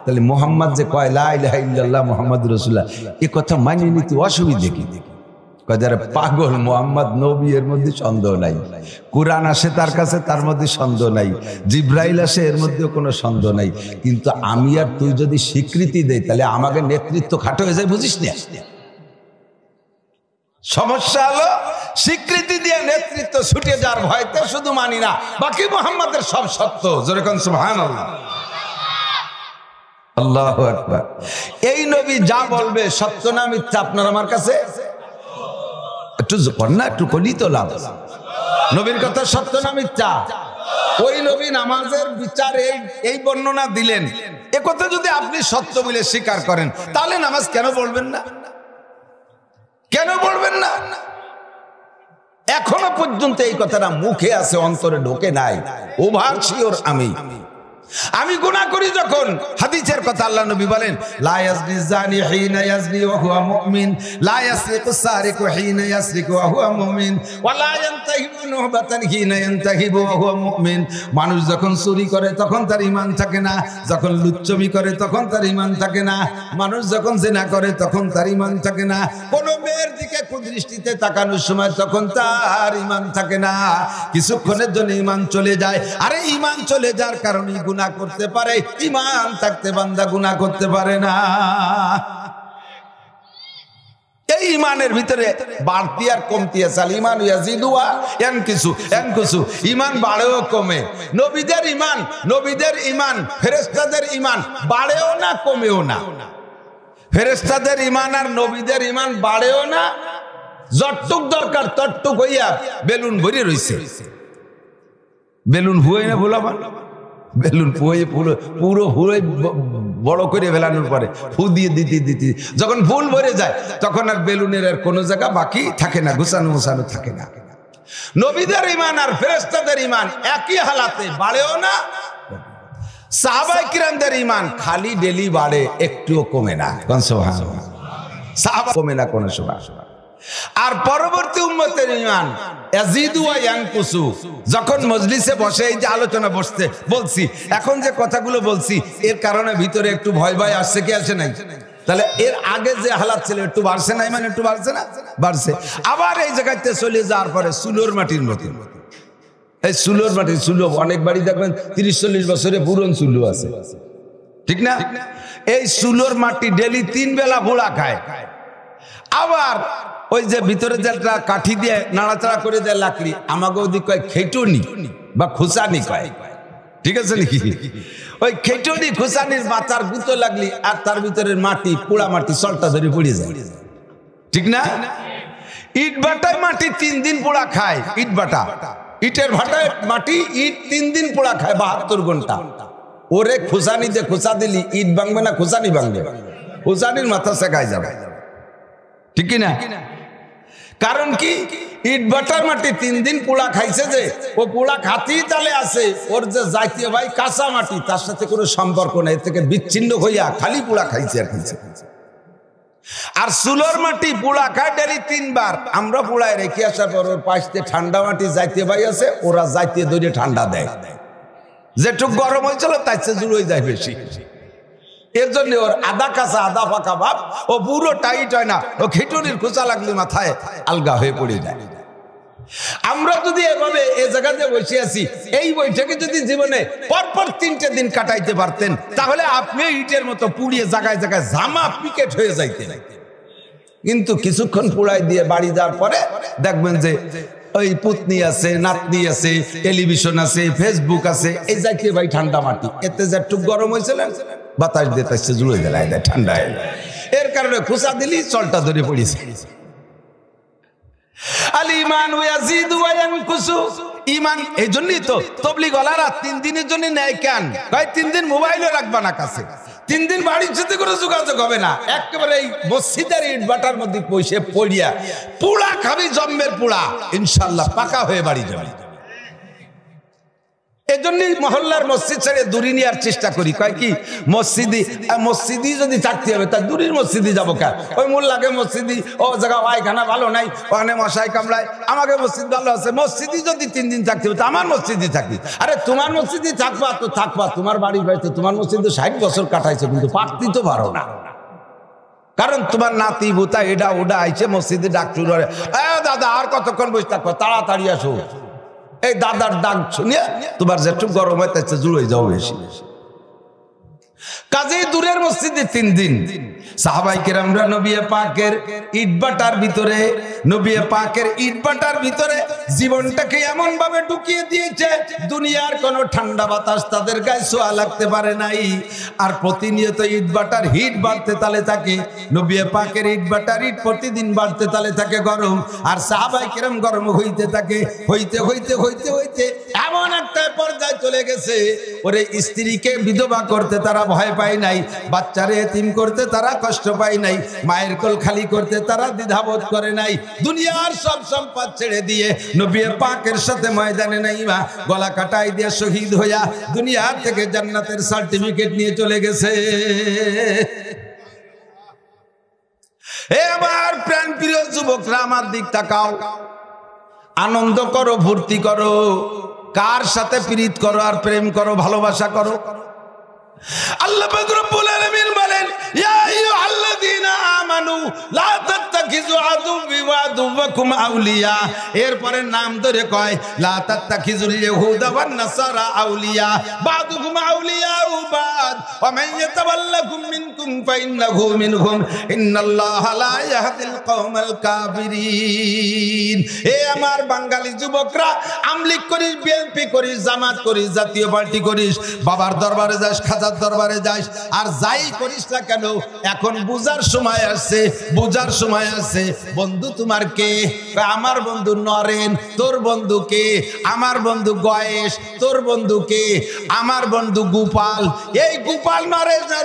তাহলে মুহাম্মদ যে কয় লা ইলাহা ইল্লাল্লাহ মুহাম্মাদুর রাসূলুল্লাহ, এই কথা মানিয়ে নিতে অসুবিধা কি? কয় যারা পাগল, মুহাম্মদ নবী, এর মধ্যে সন্দেহ নাই। কুরআন আসে তার কাছে, তার মধ্যে সন্দেহ নাই। জিব্রাইল আসে, এর মধ্যেও কোনো সন্দেহ নাই। কিন্তু আমি আর তুই যদি স্বীকৃতি দেই, তাহলে আমাকে নেতৃত্ব খাটো হয়ে যায়, বুঝিস না? সমস্যা হলো স্বীকৃতি দিয়ে নেতৃত্ব ছুটে যাওয়ার ভয়তে শুধু মানি না, বাকি মুহাম্মাদের সব সত্য। যেরকম সুবহানাল্লাহ, আল্লাহু আকবার। এই নবী যা বলবে সত্য না মিথ্যা আপনার আমার কাছে একটু না, একটু করি তো লাভ। নবীর কথা সত্য না মিথ্যা? ওই নবী নামাজের বিচার এই বর্ণনা দিলেন, এ কথা যদি আপনি সত্য বলে স্বীকার করেন, তাহলে নামাজ কেন পড়বেন না? কেন পড়বেন না? এখনো পর্যন্ত এই কথাটা মুখে আছে, অন্তরে ঢোকে নাই। ওভার শিওর আমি গুনাহ করি যখন, হাদিসের কথা আল্লাহ নবী বলেন, লা ইয়াজনি জানি হিনা ইয়াজনি ওয়া হুয়া মুমিন, লা ইয়াসরিকু সারিকু হিনা ইয়াসরিকু ওয়া হুয়া মুমিন, ওয়া লা ইয়ানতাহিবু নুহবাতান হিনা ইয়ানতাহিবু ওয়া হুয়া মুমিন। মানুষ যখন চুরি করে তখন তার ঈমান থাকে না, যখন লুচ্চমি করে তখন তার ঈমান থাকে না, মানুষ যখন জিনা করে তখন তার ঈমান থাকে না, কোন মেয়ের দিকে কুদৃষ্টিতে তাকানোর সময় তখন তার ঈমান থাকে না, কিছুক্ষণের জন্য ঈমান চলে যায়। আরে ঈমান চলে যাওয়ার কারণে গুনাহ করতে পারে, ঈমান থাকতে বান্দা গুনাহ করতে পারে না। এই ঈমানের ভিতরে বাড়তি আর কমতি আছে। ঈমান ইয়াজিদু ওয়া ইয়ানকুসু, ঈমান বাড়েও কমে। নবীদের ঈমান ফেরেশতাদের ঈমান বাড়েও না কমেও না। ফেরেশতাদের ঈমান আর নবীদের ঈমান বাড়েও না, যতটুক দরকার ততটুক হইয়া বেলুন ভরে রইছে। বেলুন ভুয়ে না ভোলা, বেলুন ফুয়ে পুরো ফুয়ে বড় করে ফেলানোর পরে ফু দিয়ে দিতে যখন ফুল ভরে যায় তখন আর বেলুনের আর কোনো জায়গা বাকি থাকে না, গোছানো থাকে না। নবীদের ঈমান আর ফেরেশতাদের ঈমান একই হালাতে বাড়েও না। সাহাবায়ে কিরামদের ঈমান খালি ডেলি বাড়ে, একটুও কমে না। কোন সুবহানাল্লাহ, সাহাবা কমে না কোন সুবহানাল্লাহ। আর পরবর্তী উম্মতের ঈমান ইয়াজিদু ওয়া ইয়ানকুসু। যখন মজলিসে বসে, এই যে আলোচনা বসতে বলছি, এখন যে কথাগুলো বলছি, এর কারণে ভিতরে একটু ভয় ভয় আসছে কি আসে নাই? তাহলে এর আগে যে হালাত ছিল একটু বাড়ছে না, ঈমান একটু বাড়ছে না? বাড়ছে। আবার এই জায়গাতে চলে যাওয়ার পরে সুলোর মাটির মতো, এই সুলোর মাটি, সুলো অনেক বাড়ি দেখবেন 30-40 বছরে পুরন সুলো আছে, ঠিক না? এই সুলোর মাটি ডেলি 3 বেলা ভুড়া খায়। আবার ওই যে ভিতরে যেটা কাঠি দিয়ে নাড়াচাড়া করে দেয় লাকড়ি, আমাকে ওদিক কয় খেটুনি বা খুসানি কয়, ঠিক আছে নাকি? ওই খেটুনি খুসানির মাথার গুঁতো লাগলি আর তার ভিতরের মাটি, পোড়া মাটি সলটা ধরে পড়ে যায়, ঠিক না? ইট ভাটায় মাটি 3 দিন পোড়া খায়, ইট ভাটা, ইটের ভাটায় মাটি, ইট 3 দিন পোড়া খায় 72 ঘন্টা। ওরে খুসানি দিয়ে খুসা দিলি ইট ভাঙবে না, খুসানি ভাঙবে, খুসানির মাথা শেখায় যাবে, ঠিক না? কারণ কি, ইট ভাটার মাটি 3 দিন পোড়া খাইছে, যে ও পোড়া খাতেই তালে আছে, ওর যে জাতীয় ভাই কাঁচা মাটি, তার সাথে কোনো সম্পর্ক নেই, এর থেকে বিচ্ছিন্ন হইয়া খালি পোড়া খাইছে আর খাইছে। আর সুলোর মাটি পোড়া খায় ডেলি 3 বার। আমরা পোড়ায় রেখে আসার পর ওর পাশে ঠান্ডা মাটি জাতীয় ভাই আছে, ওরা জাতীয় দইরে ঠান্ডা দেয়, যেটুক গরম হয়েছিল তার চেয়ে জুড়ে যায় বেশি। এর জন্য ওর আধা কাঁচা আধা পাকা ভাব, ও পুরো টাইট হয় না, ও খিটুনির খোঁচা লাগলে মাথায় আলগা হয়ে পড়ে যায়। আমরা যদি এভাবে এই জায়গাতে বসে আছি, এই বৈঠকে যদি জীবনে পরপর 3টে দিন কাটাইতে পারতেন, তাহলে আপনি ইটের মতো পুড়িয়ে জায়গায় জায়গায় জামা পিকেট হয়ে যাইতেন। কিন্তু কিছুক্ষণ পুড়াই দিয়ে বাড়ি যাওয়ার পরে দেখবেন যে ওই পুতনি আছে, নাতনি আছে, টেলিভিশন আছে, ফেসবুক আছে, এই জাতীয় ভাই ঠান্ডা মাটি, এতে যে একটু গরম হয়েছিল বাতাস দিয়ে তার জুড়ে দেয় ঠান্ডা হয়ে। এর কারণে খুসা দিলি চলটা ধরে পড়েছে। আল ঈমান ইয়াজিদু ওয়া ইয়ানকুসু, ঈমান এই জন্যই তো তাবলীগ ওয়ালারা 3 দিনের জন্য নেয় কেন? কয় 3 দিন মোবাইলও রাখবা না কাছে, 3 দিন বাড়ির সাথে কোনো যোগাযোগ হবে না, একেবারে এই মসজিদের ইট ভাটার মধ্যে পয়সা পড়িয়া পোড়া খাবি, জম্মের পোড়া, ইনশাআল্লাহ পাকা হয়ে বাড়ি যাবে। এজন্যই মহল্লার মসজিদ ছেড়ে দূরে নেওয়ার চেষ্টা করি। কয় কি, মসজিদি যদি থাকতে হবে তা দূরের মসজিদে যাবো কেন? ওই মোল্লাকে মসজিদি, ও জায়গা ওয়াইখানা ভালো নাই, ওখানে মশাই কামড়ায়, আমাকে মসজিদ ভালো আছে, মসজিদি যদি 3 দিন থাকতে হবে তো আমার মসজিদে থাকবি। আরে তোমার মসজিদে থাকবা তো থাকবা, তোমার বাড়ির বাড়িতে তোমার মসজিদে 60 বছর কাটাইছে, কিন্তু পারতি তো পারো না, কারণ তোমার নাতি বুতা এটা ওটা আইছে মসজিদে ডাকছুর, দাদা আর কতক্ষণ বসে থাকবো, তাড়াতাড়ি আসো। এই দাদার ডাক শুনিয়া তোমার যেটুক গরম হয় তার চেয়ে জুড়ে যাও বেশি। কাজেই দূরের মসজিদে 3 দিন সাহাবায়ে কেরামরা নবী পাকের ইটভাটার ভিতরে, নবী পাকের ইটভাটার ভিতরে জীবনটাকে এমন ভাবে ঢুকিয়ে দিয়েছে, দুনিয়ার কোনো ঠান্ডা বাতাস তাদের গায়ে ছোঁয়া লাগতে পারে নাই। আর প্রতিনিয়ত ইটভাটার হিট বাড়তে তালে থাকে, নবী পাকের ইটভাটার হিট প্রতিদিন বাড়তে তালে থাকে গরম, আর সাহাবায়ে কেরাম গরম হইতে থাকে, হইতে হইতে হইতে হইতে এমন এমন একটা পর্যায়ে চলে গেছে, ওরে স্ত্রীকে বিধবা করতে তারা ভয় পায় নাই, বাচ্চারে এতিম করতে তারা কষ্ট পায় নাই, মায়ের কোল খালি করতে তারা দ্বিধাবোধ করে নাই। দুনিয়ার সব সম্পদ ছেড়ে দিয়ে নবী পাকের সাথে ময়দানে নাইমা গলা কাটাই দিয়ে শহীদ হইয়া দুনিয়া থেকে জান্নাতের সার্টিফিকেট নিয়ে চলে গেছে। এবার প্রাণ প্রিয় যুবকরা আমার দিক তাকাও, আনন্দ করো, ফুর্তি করো, কার সাথে প্রীত করো আর প্রেম করো, ভালোবাসা করো। আল্লাহ পাক রব্বুল আলামিন বলেন, ইয়া আইয়ুহাল্লাযীনা আমানু লা তাত্তাখিযু আদুওয়ি ওয়া আদুওয়াকুম আউলিয়া। এরপরে নাম ধরে কয়, লা তাত্তাখিযুল ইয়াহুদা ওয়ান নাসারা আউলিয়া বাদুহুম আউলিয়াউ বাদ ওয়া মান ইয়াতাওয়াল্লাকুম মিনকুম ফাইন্নাহু মিনহুম ইন্নাল্লাহা লা ইয়াহদিল কওমাল কাফিরিন। এ আমার বাঙালি যুবকরা, আমলিক করিস, বিএনপি করিস, জামাত করিস, জাতীয় পার্টি করিস, বাবার দরবারে যাস, খাজার দরবারে যাস, আর যাই করিস না কেন, এখন বুঝার সময় আসছে, বুঝার সময় আসছে। বন্ধু তোমার কে? আমার বন্ধু নরেন। তোর বন্ধু কে? আমার বন্ধু গয়েশ। তোর বন্ধু কে? আমার বন্ধু গোপাল। এই গোপাল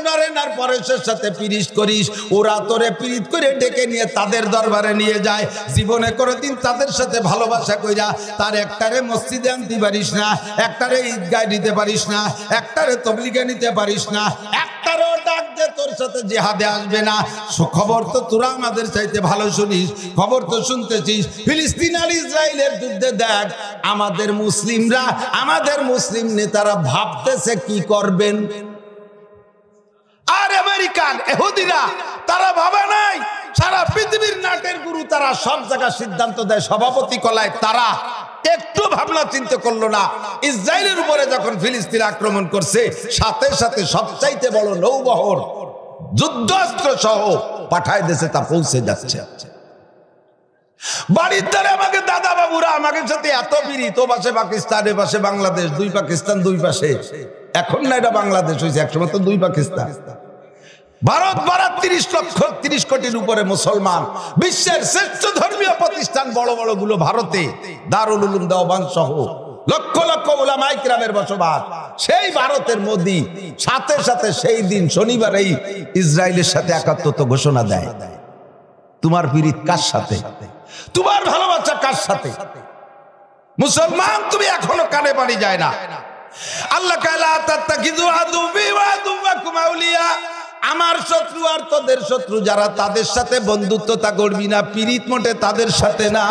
নরেন আর পরেশের সাথে পিরিত করিস, ওরা তোরে পিরিত করে ডেকে নিয়ে তাদের দরবারে নিয়ে যায়। জীবনে কোনোদিন তাদের সাথে ভালোবাসা কইরা তার একটারে মসজিদে আনতে পারিস না, একটারে ঈদগায় নিতে পারিস না, একটারে তবলিগে নিতে পারিস না, একটারও ডাক দে তোর সাথে জিহাদে আসবে না। খবর তো তোরা আমাদের চাইতে ভালো শুনিস, খবর তো শুনতেছিস। ফিলিস্তিন আর ইসরায়েলের যুদ্ধে দেখ, আমাদের মুসলিমরা, আমাদের মুসলিম নেতারা ভাবতেছে কি করবেন। আর আমেরিকান ইহুদিরা তারা ভাবে নাই, সারা পৃথিবীর নাটের গুরু তারা, সব জায়গায় সিদ্ধান্ত দেয়, সভাপতি কলায় তারা। একটু ভাবনা চিন্তা করলো না, ইসরায়েলের উপরে যখন ফিলিস্তিন আক্রমণ করছে, সাথে সাথে সবচাইতে বড় নৌবহর যুদ্ধাস্ত্র সহ পাঠায় দেশে, তা পৌঁছে যাচ্ছে। বাড়ির দ্বারে আমাকে দাদা বাবুরা আমাকে সাথে এত পিরিত, ও পাশে পাকিস্তান, এ পাশে বাংলাদেশ, দুই পাকিস্তান দুই পাশে। এখন না এটা বাংলাদেশ হয়েছে, একসময় তো দুই পাকিস্তান। ভারত 30 কোটির উপরে মুসলমান, বিশ্বের শ্রেষ্ঠ ধর্মীয় প্রতিষ্ঠান বড় বড় গুলো ভারতে, দারুল উলুম দেওবন্দ সহ লক্ষ লক্ষ উলামায়ে কিরামের বসবাস। সেই ভারতের মোদি সাথে সাথে সেই দিন শনিবারেই ইসরায়েলের সাথে একাত্মতা ঘোষণা দেয়। তোমার পিরিত কার সাথে? তোমার ভালোবাসা কার সাথে? মুসলমান তুমি এখনো কানে পানি যায় না। আল্লাহ কালা তাত্তাখিযু আদুওয়ি ওয়া আদুওয়াকুম আউলিয়া। আমার শত্রু আর তোদের শত্রু যারা, তাদের সাথে বন্ধুত্বতা করবি না, পিরিত মোটে তাদের সাথে না।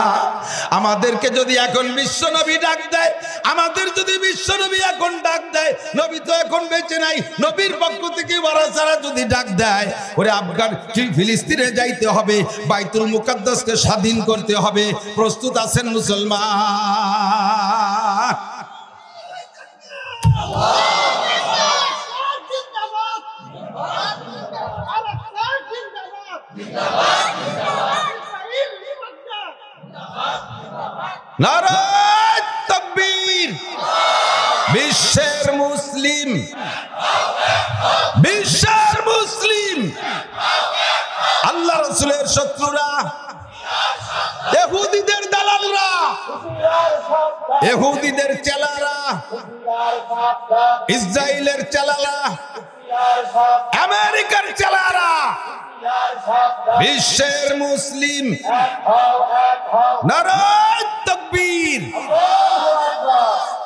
আমাদেরকে যদি এখন বিশ্ব নবী ডাক দেয়, আমাদের যদি বিশ্ব নবী এখন ডাক দেয়, নবী তো এখন বেঁচে নাই, নবীর পক্ষ থেকে ওয়ারাসারা যদি ডাক দেয়, ওরে আফগান ফিলিস্তিনে যাইতে হবে, বাইতুল মুকাদ্দাসকে স্বাধীন করতে হবে, প্রস্তুত আছেন মুসলমান? নারায়ে তাকবীর। বিশ্বের মুসলিম, বিশ্বের মুসলিম, আল্লাহ রাসূলের শত্রুরা, ইহুদিদের দালালরা, ইহুদিদের চেলারা, ইসরায়েলের চেলারা, আমেরিকার চেলারা, বিশ্বের মুসলিম, নারায়ে তাকবীর।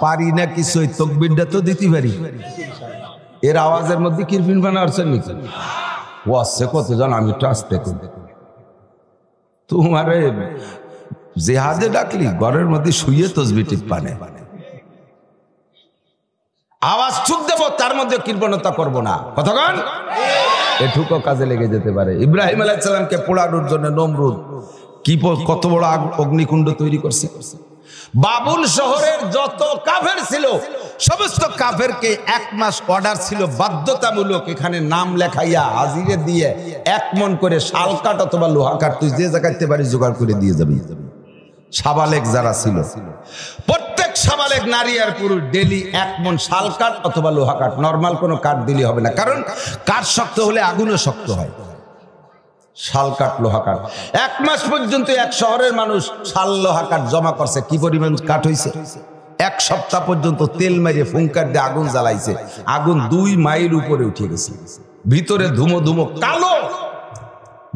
পারি না কিছু, তাকবীরটা তো দিতে পারি। এর আওয়াজের মধ্যে কিরপিন বানাচ্ছেন নাকি? ও আসছে কতজন, আমি একটু আসতে করি। তোমারে জিহাদে ডাকলি, ঘরের মধ্যে শুয়ে তসবিহ টিপানে, আওয়াজ চুপ দেব, তার মধ্যে কীর্তনতা করবো না। কতক্ষণ এটুকু কাজে লেগে যেতে পারে। ইব্রাহিম আলাইহিস সালামকে পোড়ানোর জন্য নমরুদ কি কত বড় অগ্নিকুণ্ড তৈরি করছে। বাবুল শহরের যত কাফের ছিল, সমস্ত কাফেরকে 1 মাস অর্ডার ছিল বাধ্যতামূলক, এখানে নাম লেখাইয়া হাজিরে দিয়ে 1 মণ করে শাল কাঠ অথবা লোহা কাঠ, তুই যে জায়গাতে পারিস জোগাড় করে দিয়ে যাবি। সাবালেক যারা ছিল, প্রত্যেক সাবালেক নারী আর পুরুষ ডেলি 1 মণ শাল কাঠ অথবা লোহা কাঠ, নর্মাল কোনো কাঠ দিলে হবে না, কারণ কাঠ শক্ত হলে আগুনও শক্ত হয়। শাল কাঠ লোহা কাঠ 1 মাস পর্যন্ত এক শহরের মানুষ শাল লোহা কাঠ জমা করছে। কি পরিমাণ কাঠ হয়েছে? এক সপ্তাহ পর্যন্ত তেল মেরে ফুঙ্কার দিয়ে আগুন জ্বালাইছে, আগুন 2 মাইল উপরে উঠে গেছে, ভিতরে ধুমো ধুমো কালো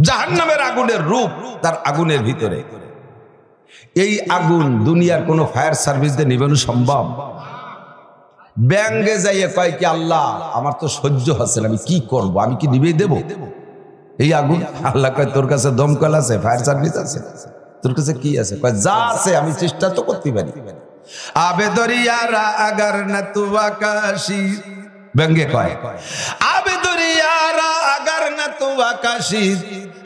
জাহান্নামের আগুনের রূপ তার আগুনের ভিতরে। এই আগুন দুনিয়ার কোন ফায়ার সার্ভিস দিয়ে নিবানো সম্ভব? ব্যাঙ্গে যাইয়ে কয় কি আল্লাহ আমার তো সহ্য হচ্ছে না, আমি কি করব, আমি কি নিভিয়ে দেব এই আগুন? আল্লাহ কয় তোর কাছে দমকল আছে, ফায়ার সার্ভিস আছে, তোর কাছে কি আছে? কয় যা আছে আমি চেষ্টা তো করতে পারি। আবে দরিয়ারা আগার না তু আকাশী, ব্যঙ্গে কয় আবে দরিয়ারা আগার না তু আকাশী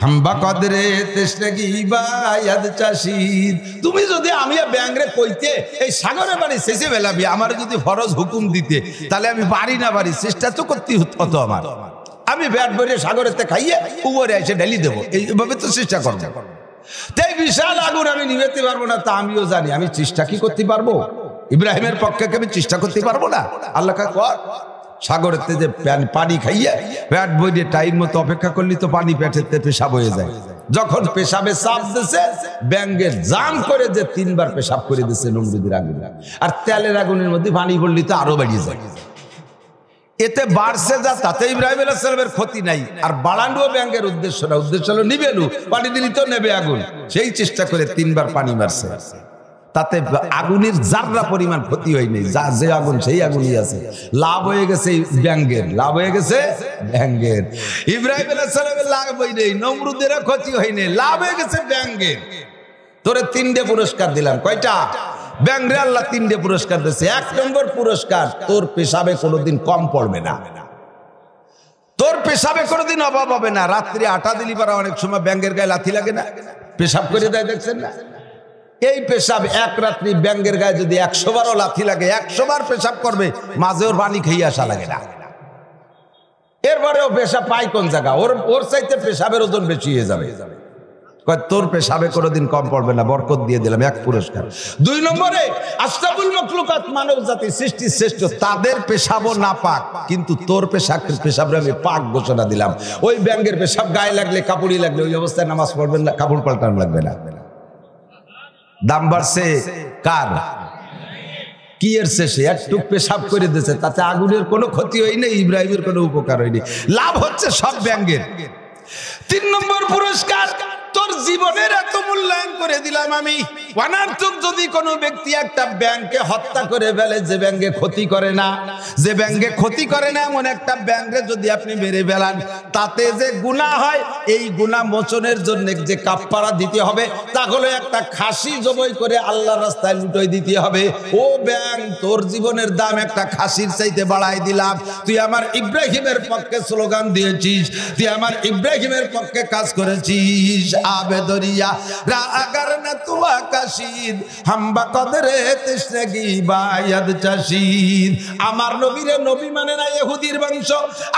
হাম্বা কদরে তেশরগি বায়াদ চাশিদ। তুমি যদি আমি ব্যাংরে কইতে এই সাগরে বাড়ি শেষে বেলাবি, আমার যদি ফরজ হুকুম দিতে তাহলে আমি বাড়ি না বাড়ি চেষ্টা তো করতে হতো আমার। আমি ব্যাট বইরে সাগরেতে খাইয়ে উপরে এসে ঢেলি দেবো, এইভাবে তো চেষ্টা করবো। তাই বিশাল আগুন আমি নিভাতে পারবো না, তা আমিও জানি। আমি চেষ্টা কি করতে পারবো? ইব্রাহিমের পক্ষে আমি চেষ্টা করতে পারবো না? আল্লাহ কর সাগরেতে যে পানি খাইয়ে পেট বইয়ে টাইম মতো অপেক্ষা করলি তো পানি পেটেতে পেশাব হয়ে যায়। যখন পেশাবে চাপ দিছে ব্যাঙ্গের জাম করে যে 3 বার পেশাব করে দিচ্ছে নমরুদের আগুন। আর তেলের আগুনের মধ্যে পানি পড়লি তো আরো বাড়িয়ে যায়। এতে বাড়ছে যা, তাতে ইব্রাহিম আলাইহিস সালামের ক্ষতি নাই। আর বাড়ানো ব্যাঙ্গের উদ্দেশ্য না, উদ্দেশ্য হলো নিবেলু, পানি দিলি তো নেবে আগুন। সেই চেষ্টা করে 3 বার পানি মারছে, তাতে আগুনের জাররা পরিমাণ ক্ষতি হয়নি। যা যে আগুন সেই আগুনই আছে। লাভ হয়ে গেছে ব্যাঙ্গের, লাভ হয়ে গেছে ব্যাঙ্গের। ইব্রাহিম আলাইহিস সালামের লাভ হয়নি, নমরুদের ক্ষতি হয়নি, লাভ হয়ে গেছে ব্যাঙ্গের। তোরে 3টে পুরস্কার দিলাম। কয়টা? ব্যাঙ্গরে আল্লাহ 3টে পুরস্কার দিয়েছে। 1 নম্বর পুরস্কার, তোর পেশাবে কোনোদিন কম পড়বে না, তোর পেশাবে কোনোদিন অভাব হবে না। রাত্রি 8টা দিলি পারা অনেক সময় ব্যাঙ্গের গায়ে লাথি লাগে না, পেশাব করে দেয়, দেখছেন না? এই পেশাব এক রাত্রি ব্যাঙ্গের গায়ে যদি 100 বারও লাথি লাগে, 100 বার পেশাব করবে, মাঝে ওর পানি খেয়ে আসা লাগে না। এরপরেও পেশাব পাই কোন জায়গা, ওর চাইতে পেশাবের ওজন বেশি হয়ে যাবে। তোর পেশাবে কোনোদিন কম পড়বে না, বরকত দিয়ে দিলাম 1 পুরস্কার। 2 নম্বরে আশরাফুল মাখলুকাত, মানব জাতি সৃষ্টির শ্রেষ্ঠ, তাদের পেশাবও না পাক, কিন্তু তোর পেশাবরে আমি পাক ঘোষণা দিলাম। ওই ব্যাঙ্গের পেশাব গায়ে লাগলে, কাপড়ি লাগলে, ওই অবস্থায় নামাজ পড়বেন না, কাপড় পাল্টানো লাগবে না। দাম বাড়ছে কার? কি এর শেষে একটু পেশাব করে দিয়েছে, তাতে আগুনের কোনো ক্ষতি হয়নি, ইব্রাহিমের কোনো উপকার হয়নি, লাভ হচ্ছে সব ব্যাঙ্গের। 3 নম্বর পুরস্কার, তোর জীবনের এত মূল্যায়ন করে দিলাম আমি। অনার্থক যদি কোনো ব্যক্তি একটা ব্যাংকে হত্যা করে ফেলে, যে ব্যাংকে ক্ষতি করে না, যে ব্যাংকে ক্ষতি করে না এমন একটা ব্যাংকে যদি আপনি মেরে ফেলান, তাতে যে গুনাহ হয়, এই গুনাহ মোচনের জন্য যে কাফারা দিতে হবে, তা হলো একটা খাসি জবাই করে আল্লাহর রাস্তায় লুটোই দিতে হবে। ও ব্যাংক, তোর জীবনের দাম একটা খাসির চাইতে বাড়াই দিলাম। তুই আমার ইব্রাহিমের পক্ষে স্লোগান দিয়েছিস, তুই আমার ইব্রাহিমের পক্ষে কাজ করেছিস। আবে দরিয়া রা আগার না তু আকাশীদ হাম্বা কদরে তেশরগি বায়াদ চাশীদ। আমার নবীরে নবী মানে না ইহুদির বংশ,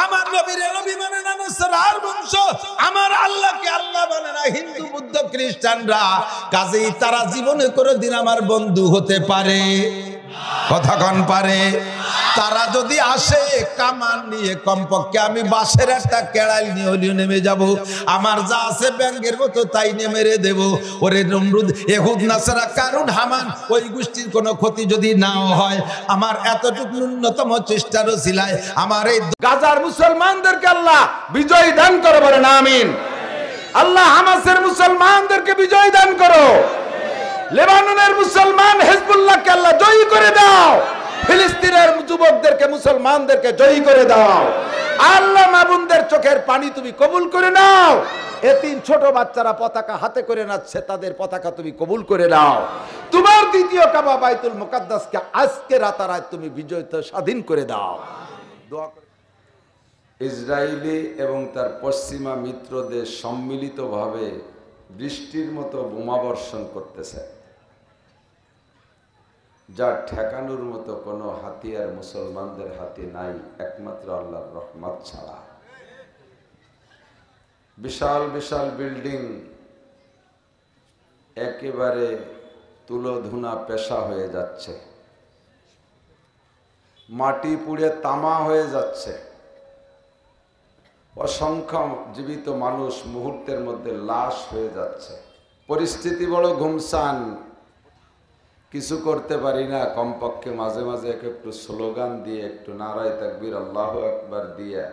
আমার নবীরে নবী মানে না নাসারার বংশ, আমার আল্লাহকে আল্লাহ মানে না হিন্দু বুদ্ধ খ্রিস্টানরা। কাজেই তারা জীবনে কোনোদিন আমার বন্ধু হতে পারে? কথা কন পারে? তারা যদি আসে কামান নিয়ে, কমপক্ষে আমি বাঁশের একটা কেড়াল নিয়ে হলিও নেমে যাব। আমার যা আছে ব্যাঙ্গের মতো তাই নিয়ে মেরে দেব। ওরে নমরুদ, ইহুদ, নাসারা, কারুন, হামান, ওই গোষ্ঠীর কোনো ক্ষতি যদি নাও হয়, আমার এতটুকু ন্যূনতম চেষ্টার ওসিলায় আমার এই গাজার মুসলমানদেরকে আল্লাহ বিজয় দান করো, বলেন আমিন। আল্লাহ হামাসের মুসলমানদেরকে বিজয় দান করো। লেবাননের মুসলমান হিজবুল্লাহকে আল্লাহ জয়ী করে দাও। ফিলিস্তিনের যুবকদেরকে, মুসলমানদেরকে জয়ী করে দাও। আল্লাহ মাবুনদের চোখের পানি তুমি কবুল করে নাও। এতিম ছোট বাচ্চারা পতাকা হাতে করে নাচছে, তাদের পতাকা তুমি কবুল করে নাও। তোমার দ্বিতীয় কাবা বাইতুল মুকাদ্দাসকে আজকে রাতারাত তুমি বিজয়িত স্বাধীন করে দাও। দোয়া করে। ইসরায়েলি এবং তার পশ্চিমা মিত্রদের সম্মিলিতভাবে বৃষ্টির মতো বোমাবর্ষণ করতেছে, যা ঠেকানোর মতো কোনো হাতিয়ার মুসলমানদের হাতে নাই, একমাত্র আল্লাহর রহমত ছাড়া। বিশাল বিশাল বিল্ডিং একেবারে তুলোধুনা পেশা হয়ে যাচ্ছে, মাটি পুড়ে তামা হয়ে যাচ্ছে, অসংখ্য জীবিত মানুষ মুহূর্তের মধ্যে লাশ হয়ে যাচ্ছে। পরিস্থিতি বড় ঘুমসান। কিছু করতে পারি না, কমপক্ষে মাঝে মাঝে একটু স্লোগান দিয়ে, একটু নারায়ে তাকবীর আল্লাহু আকবার দিয়ে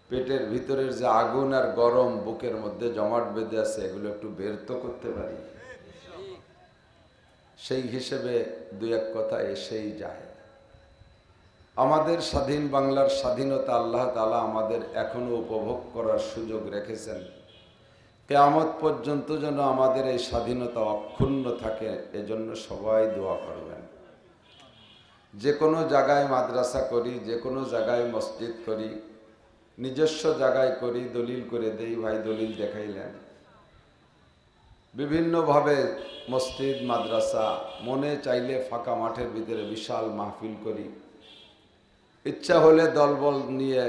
পেটের ভিতরের যে আগুন আর গরম বুকের মধ্যে জমাট বেঁধে আছে এগুলো একটু বের তো করতে পারি। সেই হিসেবে দুই এক কথা এসেই যায়। আমাদের স্বাধীন বাংলার স্বাধীনতা আল্লাহ তাআলা আমাদের এখনো উপভোগ করার সুযোগ রেখেছেন। কিয়ামত পর্যন্ত যেন আমাদের এই স্বাধীনতা অক্ষুণ্ণ থাকে, এজন্য সবাই দোয়া করবেন। যে কোনো জায়গায় মাদ্রাসা করি, যে কোনো জায়গায় মসজিদ করি, নিজস্ব জায়গায় করি, দলিল করে দেই, ভাই দলিল দেখাইলেন। বিভিন্নভাবে মসজিদ মাদ্রাসা, মনে চাইলে ফাঁকা মাঠের ভিতরে বিশাল মাহফিল করি, ইচ্ছা হলে দলবল নিয়ে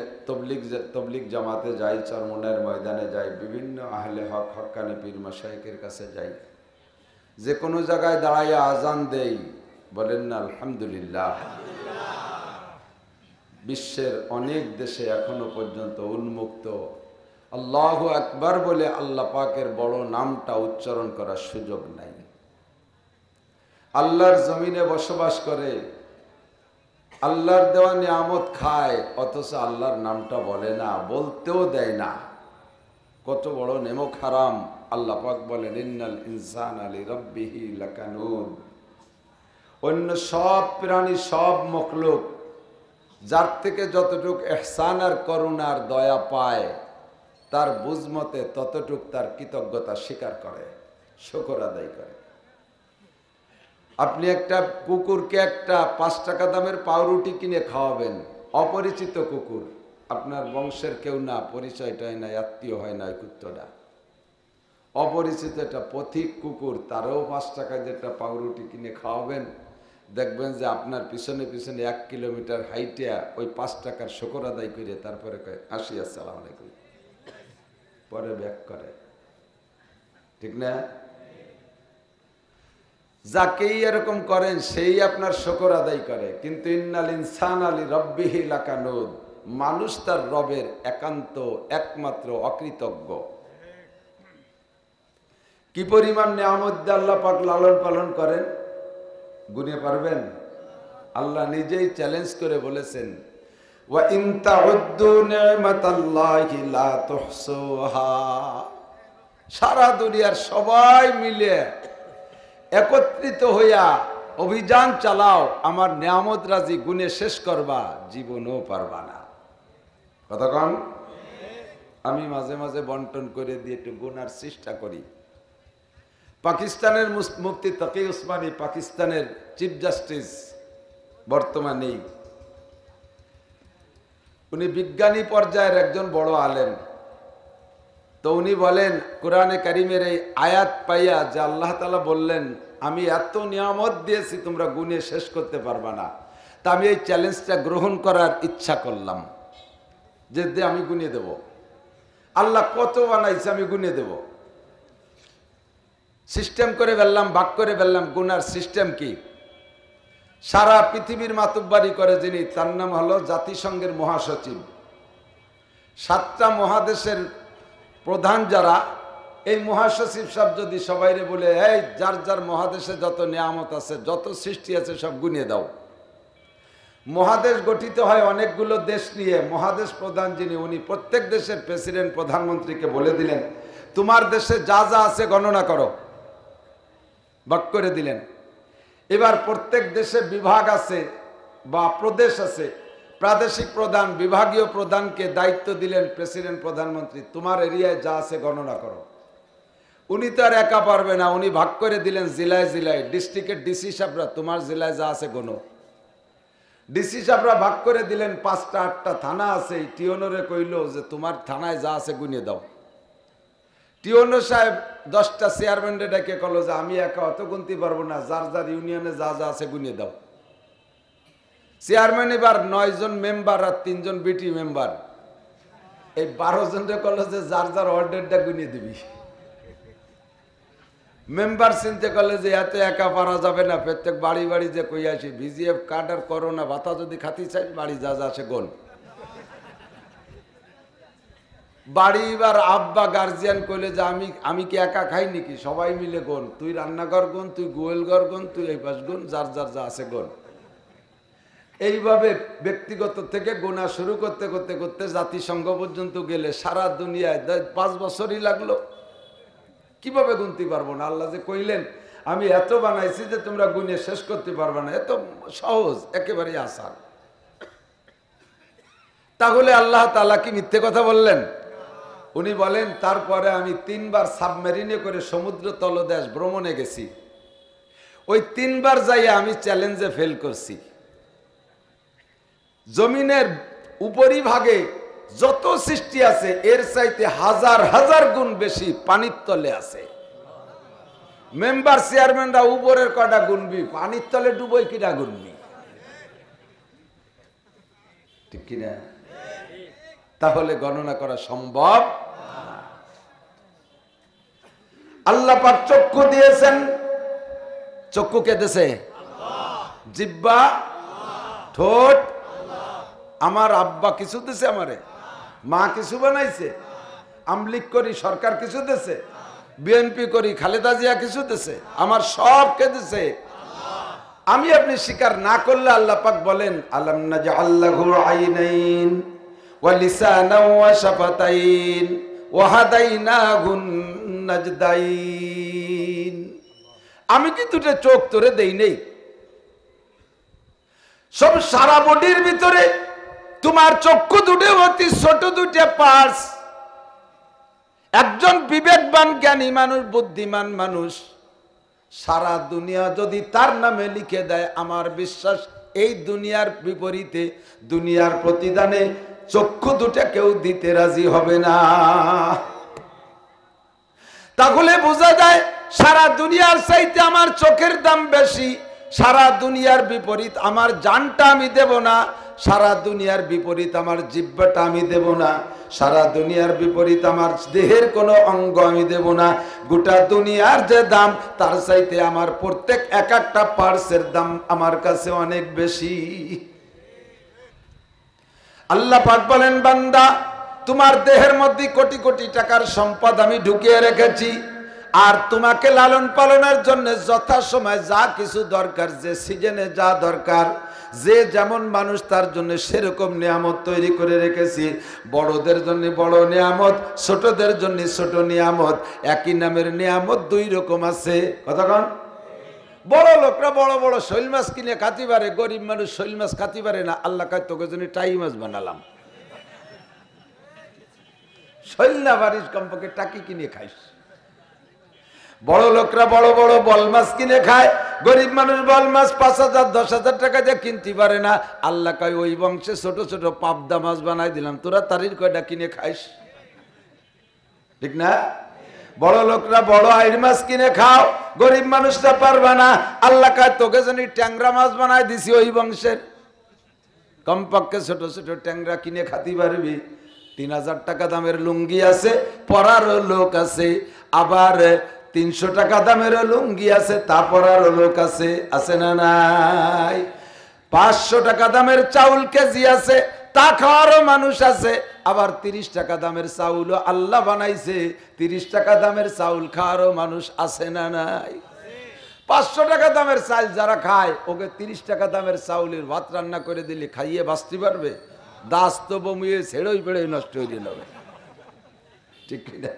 তবলিগ জামাতে যাই, চরমনের ময়দানে যাই, বিভিন্ন আহলে হক হক্কানি পীর মাশায়েখের কাছে যাই, যে কোনো জায়গায় দাঁড়াইয়া আজান দেই, বলেন না আলহামদুলিল্লাহ। বিশ্বের অনেক দেশে এখনো পর্যন্ত উন্মুক্ত আল্লাহু আকবার বলে আল্লাহ পাকের বড় নামটা উচ্চারণ করার সুযোগ নাই। আল্লাহর জমিনে বসবাস করে, আল্লাহর দেওয়া নিয়ামত খায়, অথচ আল্লাহর নামটা বলে না, বলতেও দেয় না। কত বড় নেমক হারাম। আল্লাহ পাক বলেন ইন্নাল ইনসানা লিরাব্বিহি লাকানুদ। অন্য সব প্রাণী, সব মখলুক যার থেকে যতটুক ইহসান আর করুণার দয়া পায়, তার বুঝমতে ততটুক তার কৃতজ্ঞতা স্বীকার করে, শুকর আদায় করে। আপনি একটা কুকুরকে একটা 5 টাকা দামের পাউরুটি কিনে খাওয়াবেন, অপরিচিত কুকুর, আপনার বংশের কেউ না, পরিচয়টাই নাই, আত্মীয় হয় না, কুত্তটা অপরিচিত, একটা পথিক কুকুর, তারও 5 টাকায় যেটা পাউরুটি কিনে খাওয়াবেন, দেখবেন যে আপনার পিছনে পিছনে 1 কিলোমিটার হাইটে ওই 5 টাকার শুকর আদায় করে তারপরে কয় আসি আসসালামু আলাইকুম, পরে ব্যাক করে, ঠিক না? যাকেই এরকম করেন সেই আপনার শুকর আদায় করে। কিন্তু ইন্নাল ইনসানা লিরাব্বিহি লাকানুদ, মানুষ তার রবের একান্ত একমাত্র অকৃতজ্ঞ। কি পরিমাণ নিয়ামত আল্লাহ পাক লালন পালন করেন, গুনে পারবেন? আল্লাহ নিজেই চ্যালেঞ্জ করে বলেছেন ওয়া ইন তাউদ্দু নি'মাতাল্লাহি লা তুহসুহা। সারা দুনিয়ার সবাই মিলে একত্রিত হইয়া অভিযান চালাও, আমার নিয়ামত রাজি গুনে শেষ করবা, জীবনও পারবা না। কতক্ষণ? আমি মাঝে মাঝে বন্টন করে দিয়ে একটু গুনার চেষ্টা করি। পাকিস্তানের মুফতি তকি উসমানী, পাকিস্তানের চিফ জাস্টিস বর্তমানে, উনি বিজ্ঞানী পর্যায়ের একজন বড় আলেম। তো উনি বলেন কোরআনে কারিমের এই আয়াত পাইয়া যে আল্লাহ তাআলা বললেন আমি এত নিয়ামত দিয়েছি তোমরা গুনে শেষ করতে পারবা না, তা আমি এই চ্যালেঞ্জটা গ্রহণ করার ইচ্ছা করলাম যে আমি গুনে দেব। আল্লাহ কত বানাইছে আমি গুনে দেব। সিস্টেম করে ফেললাম, ভাগ করে ফেললাম। গুনার সিস্টেম কি? সারা পৃথিবীর মাতুব্বারি করে যিনি, তার নাম হলো জাতিসংঘের মহাসচিব। 7টা মহাদেশের প্রধান যারা, এই মহাসচিব সাহেব যদি সবাইরে বলে এই যার যার মহাদেশে যত নিয়ামত আছে, যত সৃষ্টি আছে সব গুনিয়ে দাও। মহাদেশ গঠিত হয় অনেকগুলো দেশ নিয়ে। মহাদেশ প্রধান যিনি, উনি প্রত্যেক দেশের প্রেসিডেন্ট প্রধানমন্ত্রীকে বলে দিলেন তোমার দেশে যা যা আছে গণনা করো, ভাগ করে দিলেন। এবার প্রত্যেক দেশে বিভাগ আছে বা প্রদেশ আছে, প্রাদেশিক প্রধান, বিভাগীয় প্রধানকে দায়িত্ব দিলেন প্রেসিডেন্ট প্রধানমন্ত্রী, তোমার এরিয়ায় যা আছে গণনা করো। উনি তো আর একা পারবে না, উনি ভাগ করে দিলেন জেলায় জেলায়। ডিস্ট্রিক্টের ডিসি সাহেবরা তোমার জেলায় যা আছে গণো। ডিসি সাহেবরা ভাগ করে দিলেন 5টা 8টা থানা আছে, টিওনরে কইল যে তোমার থানায় যা আছে গুনিয়ে দাও। টিওনো সাহেব 10টা চেয়ারম্যানরে ডেকে কল যে আমি একা অত গুনতে পারবো না, যার যার ইউনিয়নে যা যা আছে গুনিয়ে দাও। চেয়ারম্যান এবার 9 জন মেম্বার আর 3 জন বিটি মেম্বার, এই 12 জনরে কল যে যার যার অর্ডারটা গুনিয়ে দিবি। মেম্বার চিনতে করলে যে এত একা পারা যাবে না, প্রত্যেক বাড়ি বাড়ি যে কই আসি ভিজিএফ কার্ড আর করোনা ভাতা যদি খাতি চাই, বাড়ি যা যা আছে গোল। বাড়ি এবার আব্বা গার্জিয়ান কইলে যে আমি কি একা খাই নাকি, সবাই মিলে গুন, তুই রান্নাঘর গুন, তুই গোয়েল ঘর গুন, তুই এই পাশ গুন, যার যার যা আছে গুন। এইভাবে ব্যক্তিগত থেকে গোনা শুরু করতে করতে করতে জাতিসংঘ পর্যন্ত গেলে সারা দুনিয়ায় 5 বছরই লাগলো। কিভাবে গুনতে পারবো না? আল্লাহ যে কইলেন আমি এত বানাইছি যে তোমরা গুনে শেষ করতে পারবে না, এত সহজ, একেবারেই আসান। তাহলে আল্লাহ তাআলা কি মিথ্যে কথা বললেন? উনি বলেন তারপরে আমি 3 বার সাবমেরিনে করে সমুদ্র তলদেশ ভ্রমণে গেছি। ওই 3 বার যাইয়া আমি চ্যালেঞ্জে ফেল করছি। জমিনের উপরিভাগে যত সৃষ্টি আছে এর চাইতে হাজার হাজার গুণ বেশি পানির তলে আছে। মেম্বার চেয়ারম্যানরা উপরের কটা গুনবি, পানির তলে ডুবই কিনা গুনবি, ঠিক কিনা? তাহলে গণনা করা সম্ভব। আল্লাহ পাক চক্ষু দিয়েছেন, চক্ষু কে দিয়েছে? জিহ্বা, ঠোঁট। আমার আব্বা কিছু দিছে, আমারে মা কিছু বানাইছে, আমলিক করি সরকার কিছু দিছে, বিএনপি করি খালেদা জিয়া কিছু দিছে, আমার সব কে দিছে? আমি আপনি স্বীকার না করলে আল্লাহ পাক বলেন আলাম নাজআল লাহু আইনাইন ওয়া লিসানান ওয়া শাফাতাইন ওয়া হাদাইনাহুন নাজদাইন। আমি কি দুটো চোখ তোরে দেই নেই? সব সারা বডির ভিতরে তোমার চক্ষু দুটো অতি ছোট দুটো পার্টস। একজন বিবেকবান জ্ঞানী মানুষ, বুদ্ধিমান মানুষ সারা দুনিয়া যদি তার নামে লিখে দেয়, আমার বিশ্বাস এই দুনিয়ার বিপরীতে, দুনিয়ার প্রতিদানে চক্ষু দুটো কেউ দিতে রাজি হবে না। তাহলে বোঝা যায় সারা দুনিয়ার চাইতে আমার চোখের দাম বেশি। সারা দুনিয়ার বিপরীত আমার জানটা আমি দেব না, সারা দুনিয়ার বিপরীত আমার জিহ্বাটা আমি দেব না, সারা দুনিয়ার বিপরীত আমার দেহের কোনো অঙ্গ আমি দেব না। গোটা দুনিয়ার যে দাম তার চাইতে আমার প্রত্যেক এক একটা পার্টসের দাম আমার কাছে অনেক বেশি। আল্লাহ পাক বলেন বান্দা তোমার দেহের মধ্যে কোটি কোটি টাকার সম্পদ আমি ঢুকিয়ে রেখেছি, আর তোমাকে লালন পালনের জন্য যথাসময় যা কিছু দরকার, যে সিজনে যা দরকার, যে যেমন মানুষ তার জন্য সেরকম নিয়ামত তৈরি করে রেখেছি। বড়দের জন্য বড় নিয়ামত, ছোটদের জন্য ছোট নিয়ামত। একই নামের নিয়ামত 2 রকম আছে। কতক্ষণ? বড় লোকরা বড় বড় শৈল মাছ কিনে খাতে পারে, গরিব মানুষ শৈল মাছ খাতে পারে না। আল্লাহ কয় তোকে জন্য টাই মাছ বানালাম। শৈল না পারিস, কমপক্ষে টাকি কিনে খাইস। বড় লোকরা বড় বড় বল মাছ কিনে খায়, গরিব মানুষ বল মাছ 5,000 10,000 টাকা দিয়ে কিনতে পারে না। আল্লাহ কয় ওই বংশে ছোট ছোট পাবদা মাছ বানাই দিলাম, তোরা তারির কয়টা কিনে খাইস, ঠিক না? বড় লোকরা বড় আইড় মাছ কিনে খাও, গরিব মানুষটা পারবে না। আল্লাহ কয় তোকে জানি ট্যাংরা মাছ বানাই দিছি ওই বংশের, কমপক্ষে ছোট ছোট ট্যাংরা কিনে খাতে পারবি। 3,000 টাকা দামের লুঙ্গি আছে, পরারও লোক আছে, আবার 300 টাকা দামের লুঙ্গি আছে, তা পরারও লোক আছে, আছে না নাই? 500 টাকা দামের চাউল কেজি আছে, তা খাওয়ারও মানুষ আছে। আবার 30 টাকা দামের চাউলও আল্লাহ বানাইছে, 30 টাকা দামের চাউল খাওয়ারও মানুষ আছে না নাই? 500 টাকা দামের চাল যারা খায়, ওকে 30 টাকা দামের চাউলের ভাত রান্না করে দিলে খাইয়ে বাঁচতে পারবে? দাস তো বমিয়ে ছেড়ই বেড়ে নষ্ট হয়ে যাবে, ঠিক কিনা?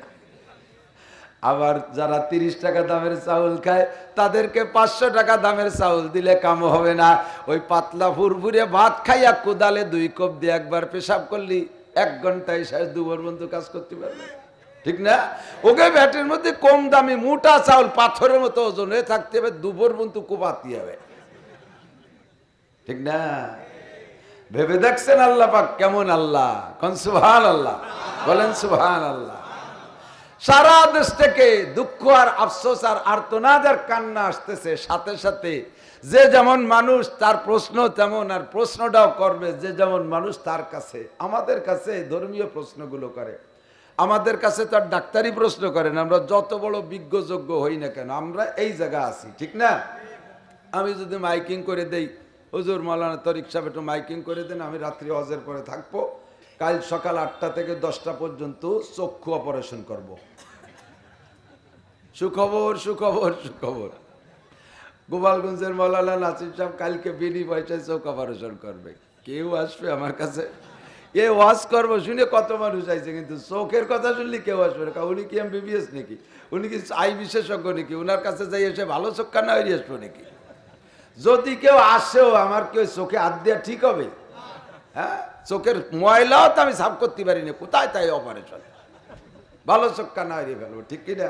আবার যারা 30 টাকা দামের চাউল খায়, তাদেরকে 500 টাকা দামের চাউল দিলে কাম হবে না। ওই পাতলা ফুরফুরে ভাত খাইয়া কোদালে 2 কোপ দিয়ে একবার পেশাব করলি 1 ঘন্টায় 2 পর্যন্ত কাজ করতে পারবে, ঠিক না? ওকে ব্যাটের মধ্যে কম দামি মোটা চাউল পাথরের মতো ওজন হয়ে থাকতে হবে, 2 পর্যন্ত কোপাতে হবে, ঠিক না? ভেবে দেখছেন আল্লাহ পাক কেমন আল্লাহ? কোন সুবহানাল্লাহ, বলেন সুবহানাল্লাহ। সারা দেশ থেকে দুঃখ আর আফসোস আর আর্তনাদ আর কান্না আসতেছে, সাথে সাথে যে যেমন মানুষ তার প্রশ্ন তেমন, আর প্রশ্নটাও করবে যে যেমন মানুষ তার কাছে। আমাদের কাছে ধর্মীয় প্রশ্নগুলো করে, আমাদের কাছে তো আর ডাক্তারি প্রশ্ন করেন। আমরা যত বড় বিজ্ঞ যোগ্য হই না কেন, আমরা এই জায়গা আছি, ঠিক না? আমি যদি মাইকিং করে দেই, হুজুর মাওলানা তরিক সাহেব একটু মাইকিং করে দেন, আমি রাত্রি হজের পরে থাকবো, কাল সকাল 8টা থেকে 10টা পর্যন্ত চক্ষু অপারেশন করব। সুখবর সুখবর সুখবর, গোপালগঞ্জের মৌলানা নাসির সাহেব কালকে বিনি পয়সায় চোখ অপারেশন করবে। কেউ আসবে আমার কাছে? এ ওয়াজ করবো শুনে কত মানুষ আইছে, কিন্তু চোখের কথা শুনলে কেউ আসবে না। উনি কি এমবিবিএস নাকি? উনি কি আই বিশেষজ্ঞ নাকি? উনার কাছে যাই এসে ভালো চোখ কান্না হয়ে আসবো নাকি? যদি কেউ আসেও আমার কেউ চোখে হাত দেওয়া ঠিক হবে? হ্যাঁ, চোখের ময়লাও তো আমি সাফ করতে পারি না, কোথায় তাই অপারেশন? ভালো চোখ কান্না হারিয়ে ফেলবো, ঠিক কিনা?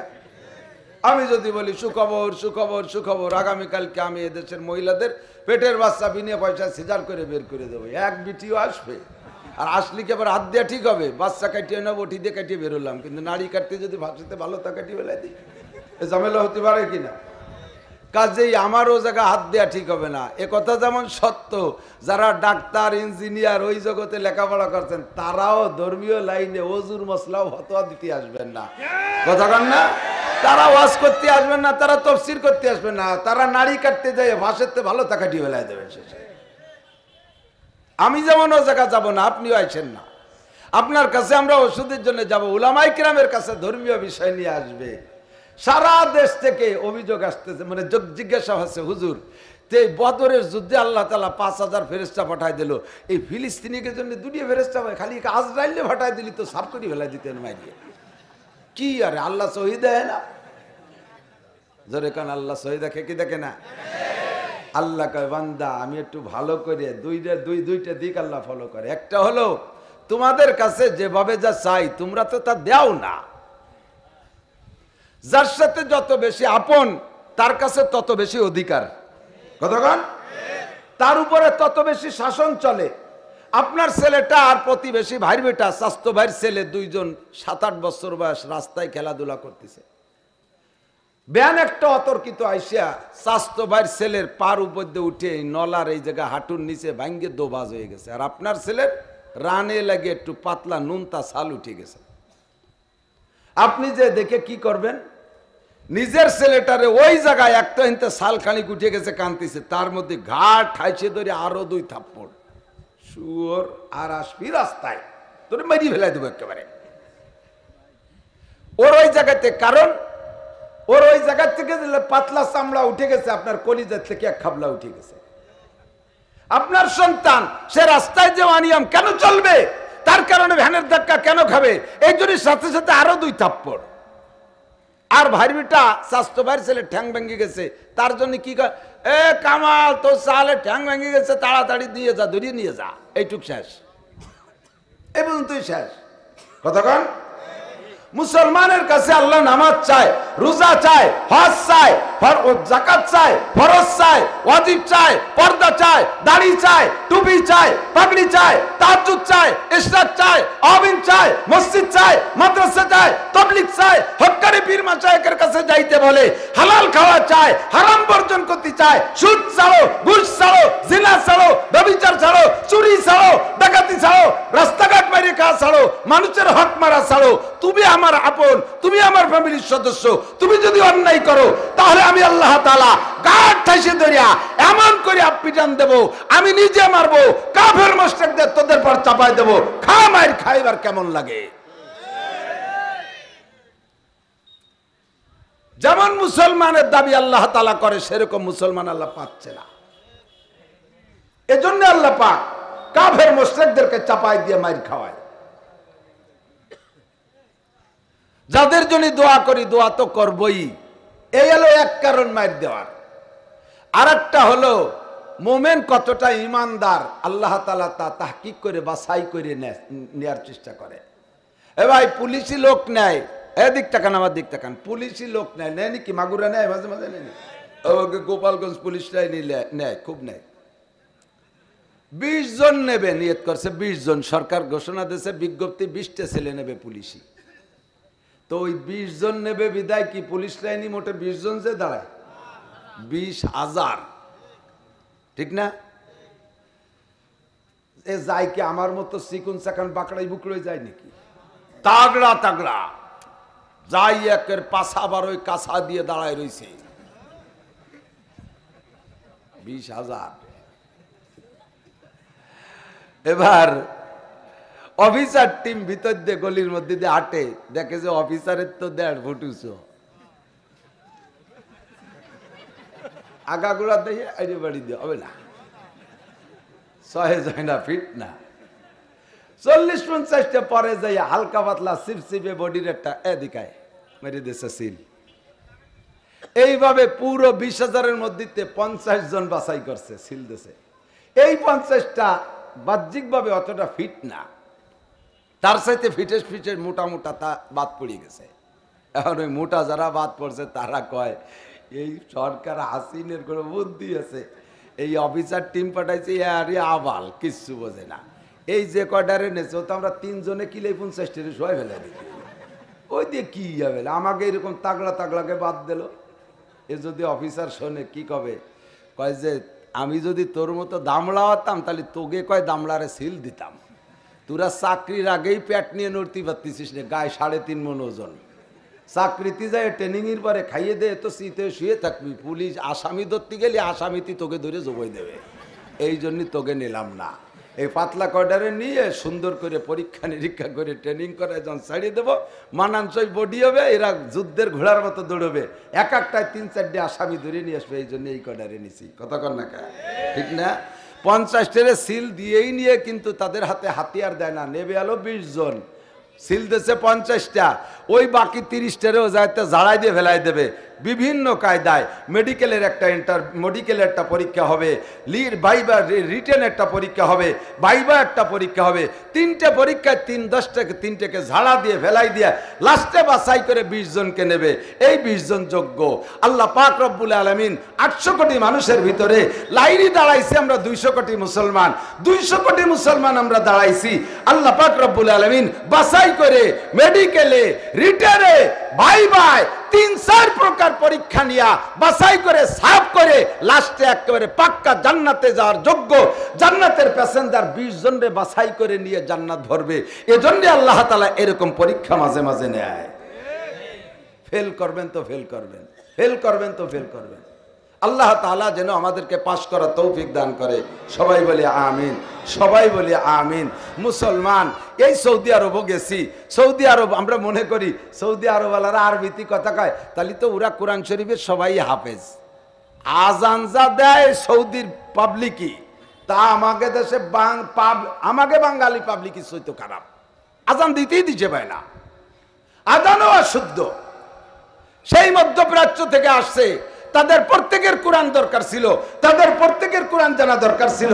আমি যদি বলি সুখবর সুখবর সুখবর, আগামীকালকে আমি এদেশের মহিলাদের পেটের বাচ্চা বিনা পয়সা সিজার করে বের করে দেবো, এক বিটিও আসবে। আর আসলে কি আবার হাত দেওয়া ঠিক হবে? বাচ্চা কাটিয়ে নেবো, বটি দিয়ে কাটিয়ে বেরোলাম, কিন্তু নাড়ি কাটতে যদি ভাষাতে ভালো তা কাটিয়ে বেলাই দিই, এ ঝামেলা হতে পারে কিনা? কাজেই আমারও জায়গা হাত দেওয়া ঠিক হবে না। এ কথা যেমন সত্য, যারা ডাক্তার ইঞ্জিনিয়ার ওই জগতে লেখাপড়া করছেন তারাও ধর্মীয় লাইনে ওজুর মশলাও ফতোয়া দিতে আসবেন না, কথা কন না? তারা ওয়াজ করতে আসবেন না, তারা তফসির করতে আসবেন না, তারা নাড়ি কাটতে যায় ভাষাতে ভালো তা কাটিয়ে বেলায় দেবেন শেষে। আমি যেমন ও জায়গা যাবো না, আপনিও আইছেন না। আপনার কাছে আমরা ওষুধের জন্য যাব, উলামাই কিরামের কাছে ধর্মীয় বিষয় নিয়ে আসবে। সারা দেশ থেকে অভিযোগ আসতেছে, মানে জিজ্ঞাসা হচ্ছে, হুজুর এই বদরের যুদ্ধে আল্লাহ তাআলা 5000 ফেরেশতা পাঠাই দিল, এই ফিলিস্তিনিকে জন্য দুনিয়া ফেরেশতা খালি আজরাইলে পাঠাই দিলি তো সাফ করে ফেলাই দিতেন মাইরিয়ে। কি আরে আল্লাহ সহি দেয় না? জোরে কান আল্লাহ সহি দেখে কি দেখে না? আল্লাহ কয় বান্দা আমি একটু ভালো করে দুইটা দিক আল্লাহ ফলো করে। একটা হলো তোমাদের কাছে যেভাবে যা চাই তোমরা তো তা দাও না। যার সাথে যত বেশি আপন তার কাছে তত বেশি অধিকার, কতক্ষণ তার উপরে তত বেশি শাসন চলে। আপনার ছেলেটা আর প্রতিবেশী ভাইয়ের বেটা স্বাস্থ্য ভাইয়ের ছেলে দুইজন 7-8 বছর বয়স রাস্তায় খেলাধুলা করতেছে, ব্যান একটা অতর্কিত আইসিয়া স্বাস্থ্য ভাইয়ের ছেলের পার উপর দিয়ে উঠে নলার এই জায়গা হাঁটুর নিচে ভাঙ্গে দোবাজ হয়ে গেছে, আর আপনার ছেলের রানে লাগে একটু পাতলা নুনতা ছাল উঠে গেছে। আপনি যে দেখে কি করবেন? নিজের ছেলেটারে ওই জায়গায় একটা হিনতে শাল খানিক উঠে গেছে কান্তিছে, তার মধ্যে ঘাট খাইছে ধরে আরো 2 থাপ্পড়। শুয়োর আর আসবি রাস্তায়, তোর মেরি ফেলাই দেবো একেবারে। ওর ওই জায়গাতে, কারণ ওর ওই জায়গা থেকে পাতলা চামড়া উঠে গেছে, আপনার কলিজার থেকে এক খাবলা উঠে গেছে। আপনার সন্তান সে রাস্তায় যে অনিয়ম কেন চলবে, তার কারণে ভ্যানের ধাক্কা কেন খাবে, এই জন্য সাথে সাথে আরো 2 থাপ্পড়। আর ভাইবিটা স্বাস্থ্য ভাইয়ের ছেলে ঠ্যাং ভেঙে গেছে, তার জন্য কি কয়, এ কামাল তোর সালে ঠ্যাং ভেঙে গেছে, তাড়াতাড়ি দিয়ে যা, ধরিয়ে নিয়ে যা, এইটুক শেষ, এই পর্যন্তই শেষ। কতক্ষণ? মুসলমানের কাছে আল্লাহ নামাজ চায়, রোজা চায়, হজ চায়, যাকাত চায়, ফরজ চায়, ওয়াজিব চায়, পর্দা চায়, দাড়ি চায়, টুপি চায়, পাগড়ি চায়, তাহাজ্জুদ চায়, ইশরাক চায়, আমিন চায়, মসজিদ চায়, মাদ্রাসা চায়, তাবলীগ চায়, হক্কানি পীর মাশায়েখের কাছে যাইতে বলে, হালাল খাওয়া চায়, হারাম বর্জন করতে চায়, সুদ ছাড়ো, ঘুষ ছাড়ো, জিনা ছাড়ো, ব্যভিচার ছাড়ো, চুরি ছাড়ো, ডাকাতি ছাড়ো, রাস্তাঘাট মারি খাওয়া ছাড়ো, মানুষের হক মারা ছাড়ো। তুমি আমার আপন, তুমি আমার ফ্যামিলির সদস্য, তুমি যদি অন্যায় করো তাহলে আমি আল্লাহ তাআলা গাঢ় ঠাইসে ধরিয়া এমন করে পিটান দেব, আমি নিজে মারবো, কাফের মুশরিকদের তোদের পর চাপাই দেব, খা মার খাইবার কেমন লাগে। যেমন মুসলমানের দাবি আল্লাহ তাআলা করে, সেরকম মুসলমান আল্লাহ পাচ্ছে না। এজন্য আল্লাহ পাক কাফের মুশরিকদেরকে চাপাই দিয়ে মার খাওয়ায়। যাদের জন্য দোয়া করি, দোয়া তো করবই, এই হলো এক কারণ মার দেওয়ার। আর একটা হলো মোমেন কতটা ইমানদার আল্লাহ তাআলা তা তাহকিক করে বাছাই করে নেয়ার চেষ্টা করে। এ ভাই পুলিশি লোক নেয়, এদিক তাকান আমার দিক তাকান, পুলিশি লোক নেয়, নেয় নাকি? মাগুরা নেয় মাঝে মাঝে, নেয় গোপালগঞ্জ পুলিশরাই নিলে নেয়, খুব নেয়। 20 জন নেবে নিয়ত করছে, 20 জন সরকার ঘোষণা দিয়েছে, বিজ্ঞপ্তি 20টা ছেলে নেবে পুলিশি। তো ওই 20 জন নেবে বিদায় কি পুলিশ লাইনি মোটে 20 জন যে দাঁড়ায় 20,000, ঠিক না? এ যায় কি আমার মতো চিকুন চাকান বাকড়াই বুকড়াই যায় নাকি? তাগড়া তাগড়া যাই, একের পাছা বারোই কাছা দিয়ে দাঁড়ায় রয়েছে 20,000। এবার অফিসার টিম ভিতর দিয়ে গলির মধ্যে দিয়ে হাঁটে, দেখে যে অফিসারের তো 1.5 ফুট উঁচু, আগাগোড়া দিয়ে আইরে বাড়ি দিয়ে হবে না, 6 যায় না, ফিট না, 40-50টা পরে যাই হালকা পাতলা সিপসিপে বডির একটা এদিকায় মেরে দিয়েছে সিল। এইভাবে পুরো 20,000-এর মধ্যে 50 জন বাছাই করছে, সিল দিয়েছে। এই 50টা বাহ্যিকভাবে অতটা ফিট না, তার সাথে ফিটেস ফিটেস মোটা মোটা তা বাদ পড়ে গেছে। এখন ওই মোটা যারা বাদ পড়ছে তারা কয় এই সরকার হাসিনের কোনো বুদ্ধি আছে, এই অফিসার টিম পাঠাইছে আরে আবাল কিচ্ছু বোঝে না, এই যে কয়টারে নেছে তো আমরা 3 জনে কিলে 50 সবাই ফেলে দিই, ওই দিয়ে কি যাবে, আমাকে এরকম তাগড়া তাগড়াকে বাদ দিল। এ যদি অফিসার শোনে কি কবে, কয় যে আমি যদি তোর মতো দামড়া হতাম তাহলে তোকে কয় দামড়ারে সিল দিতাম, তোরা চাকরির আগেই পেট নিয়ে নড়তে পারতিস না, গায়ে 3.5 মণ ওজন, চাকরিতে যায় ট্রেনিং এর পরে খাইয়ে দে তো শীতে শুয়ে থাকবি, পুলিশ আসামি ধরতে গেলে আসামিতি তোকে ধরে জবাই দেবে, এই জন্য তোকে নিলাম না। এই পাতলা কয়ডারে নিয়ে সুন্দর করে পরীক্ষা নিরীক্ষা করে ট্রেনিং করে যখন ছাড়িয়ে দেবো, মানানসই বডি হবে, এরা যুদ্ধের ঘোড়ার মতো দৌড়বে, এক একটায় 3-4টে আসামি ধরে নিয়ে আসবে, এই জন্য এই কয়ডারে নিছি, কথা কর না কে ঠিক না। 50টারে সিল দিয়েই নিয়ে কিন্তু তাদের হাতে হাতিয়ার দেয় না, নেবে আলো 20 জন, সিল দিয়েছে 50টা, ওই বাকি 30টারেও যাইতে ঝাড়াই দিয়ে ফেলাই দেবে বিভিন্ন কায়দায়। মেডিকেলের একটা পরীক্ষা হবে, ভাইবা রিটেন একটা পরীক্ষা হবে, ভাইবা একটা পরীক্ষা হবে, 3টে পরীক্ষায় 10টাকে 3টেকে ঝাড়া দিয়ে ফেলাই দিয়ে লাস্টে বাছাই করে 20 জনকে নেবে। এই 20 জন যোগ্য। আল্লাহ পাক রব্বুল আলামিন 800 কোটি মানুষের ভিতরে লাইনে দাঁড়াইছি আমরা 200 কোটি মুসলমান, 200 কোটি মুসলমান আমরা দাঁড়াইছি। আল্লাহ পাক রব্বুল আলামিন বাছাই করে মেডিকেলে, রিটেনে, ভাইবায় 3-4 প্রকার পরীক্ষা নিয়া বাছাই করে সাফ করে লাস্টে একেবারে পাক্কা জান্নাতে যাওয়ার যোগ্য জান্নাতের প্যাসেঞ্জার 20 জনরে বাছাই করে নিয়ে জান্নাত ভরবে। এজন্য আল্লাহ তাআলা এরকম পরীক্ষা মাঝে মাঝে নেয়। ফেল করবেন তো ফেল করবেন, ফেল করবেন তো ফেল করবেন। আল্লাহ তাআলা যেন আমাদেরকে পাশ করার তৌফিক দান করে। সবাই বলে আমিন, সবাই বলে আমিন। মুসলমান এই সৌদি আরবও গেছি, সৌদি আরব আমরা মনে করি সৌদি আরবওয়ালারা আরবিতে কথা কয়, তাহলে তো ওরা কোরআন শরীফের সবাই হাফেজ। আজান যা দেয় সৌদির পাবলিকই, তা আমাকে দেশে আমাকে বাঙালি পাবলিকই সইতো খারাপ, আজান দিতেই দিচ্ছে পায় না, আজানও অশুদ্ধ। সেই মধ্যপ্রাচ্য থেকে আসছে, তাদের প্রত্যেকের কোরআন দরকার ছিল, তাদের প্রত্যেকের কোরআন জানা দরকার ছিল।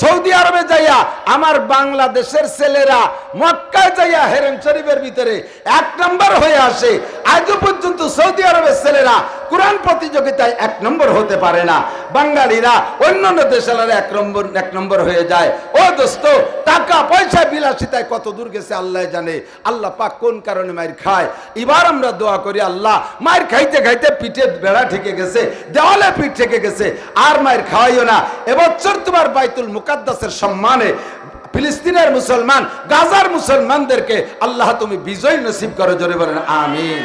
সৌদি আরবে যাইয়া আমার বাংলাদেশের ছেলেরা মক্কায় যাইয়া হেরেম শরীফের ভিতরে 1 নম্বর হয়ে আসে। আজও পর্যন্ত সৌদি আরবের ছেলেরা কোরআন প্রতিযোগিতায় 1 নম্বর হতে পারে না। বাঙালিরা অন্যান্য দেশের 1 নম্বর হয়ে যায়। ও দোস্ত, টাকা পয়সা বিলাসিতায় কত দূর গেছে আল্লাহ জানে। আল্লাহ পাক কোন কারণে মাইর খায়। এবার আমরা দোয়া করি, আল্লাহ মাইর খাইতে খাইতে পিঠে বেড়া ঠেকে গেছে, দেওয়ালে পিঠ ঠেকে গেছে, আর মাইর খাওয়াইও না। এবছর তোমার বাইতুল মুকাদ্দাসের সম্মানে ফিলিস্তিনের মুসলমান, গাজার মুসলমানদেরকে আল্লাহ তুমি বিজয় নসিব করো। জোরে বলেন আমিন।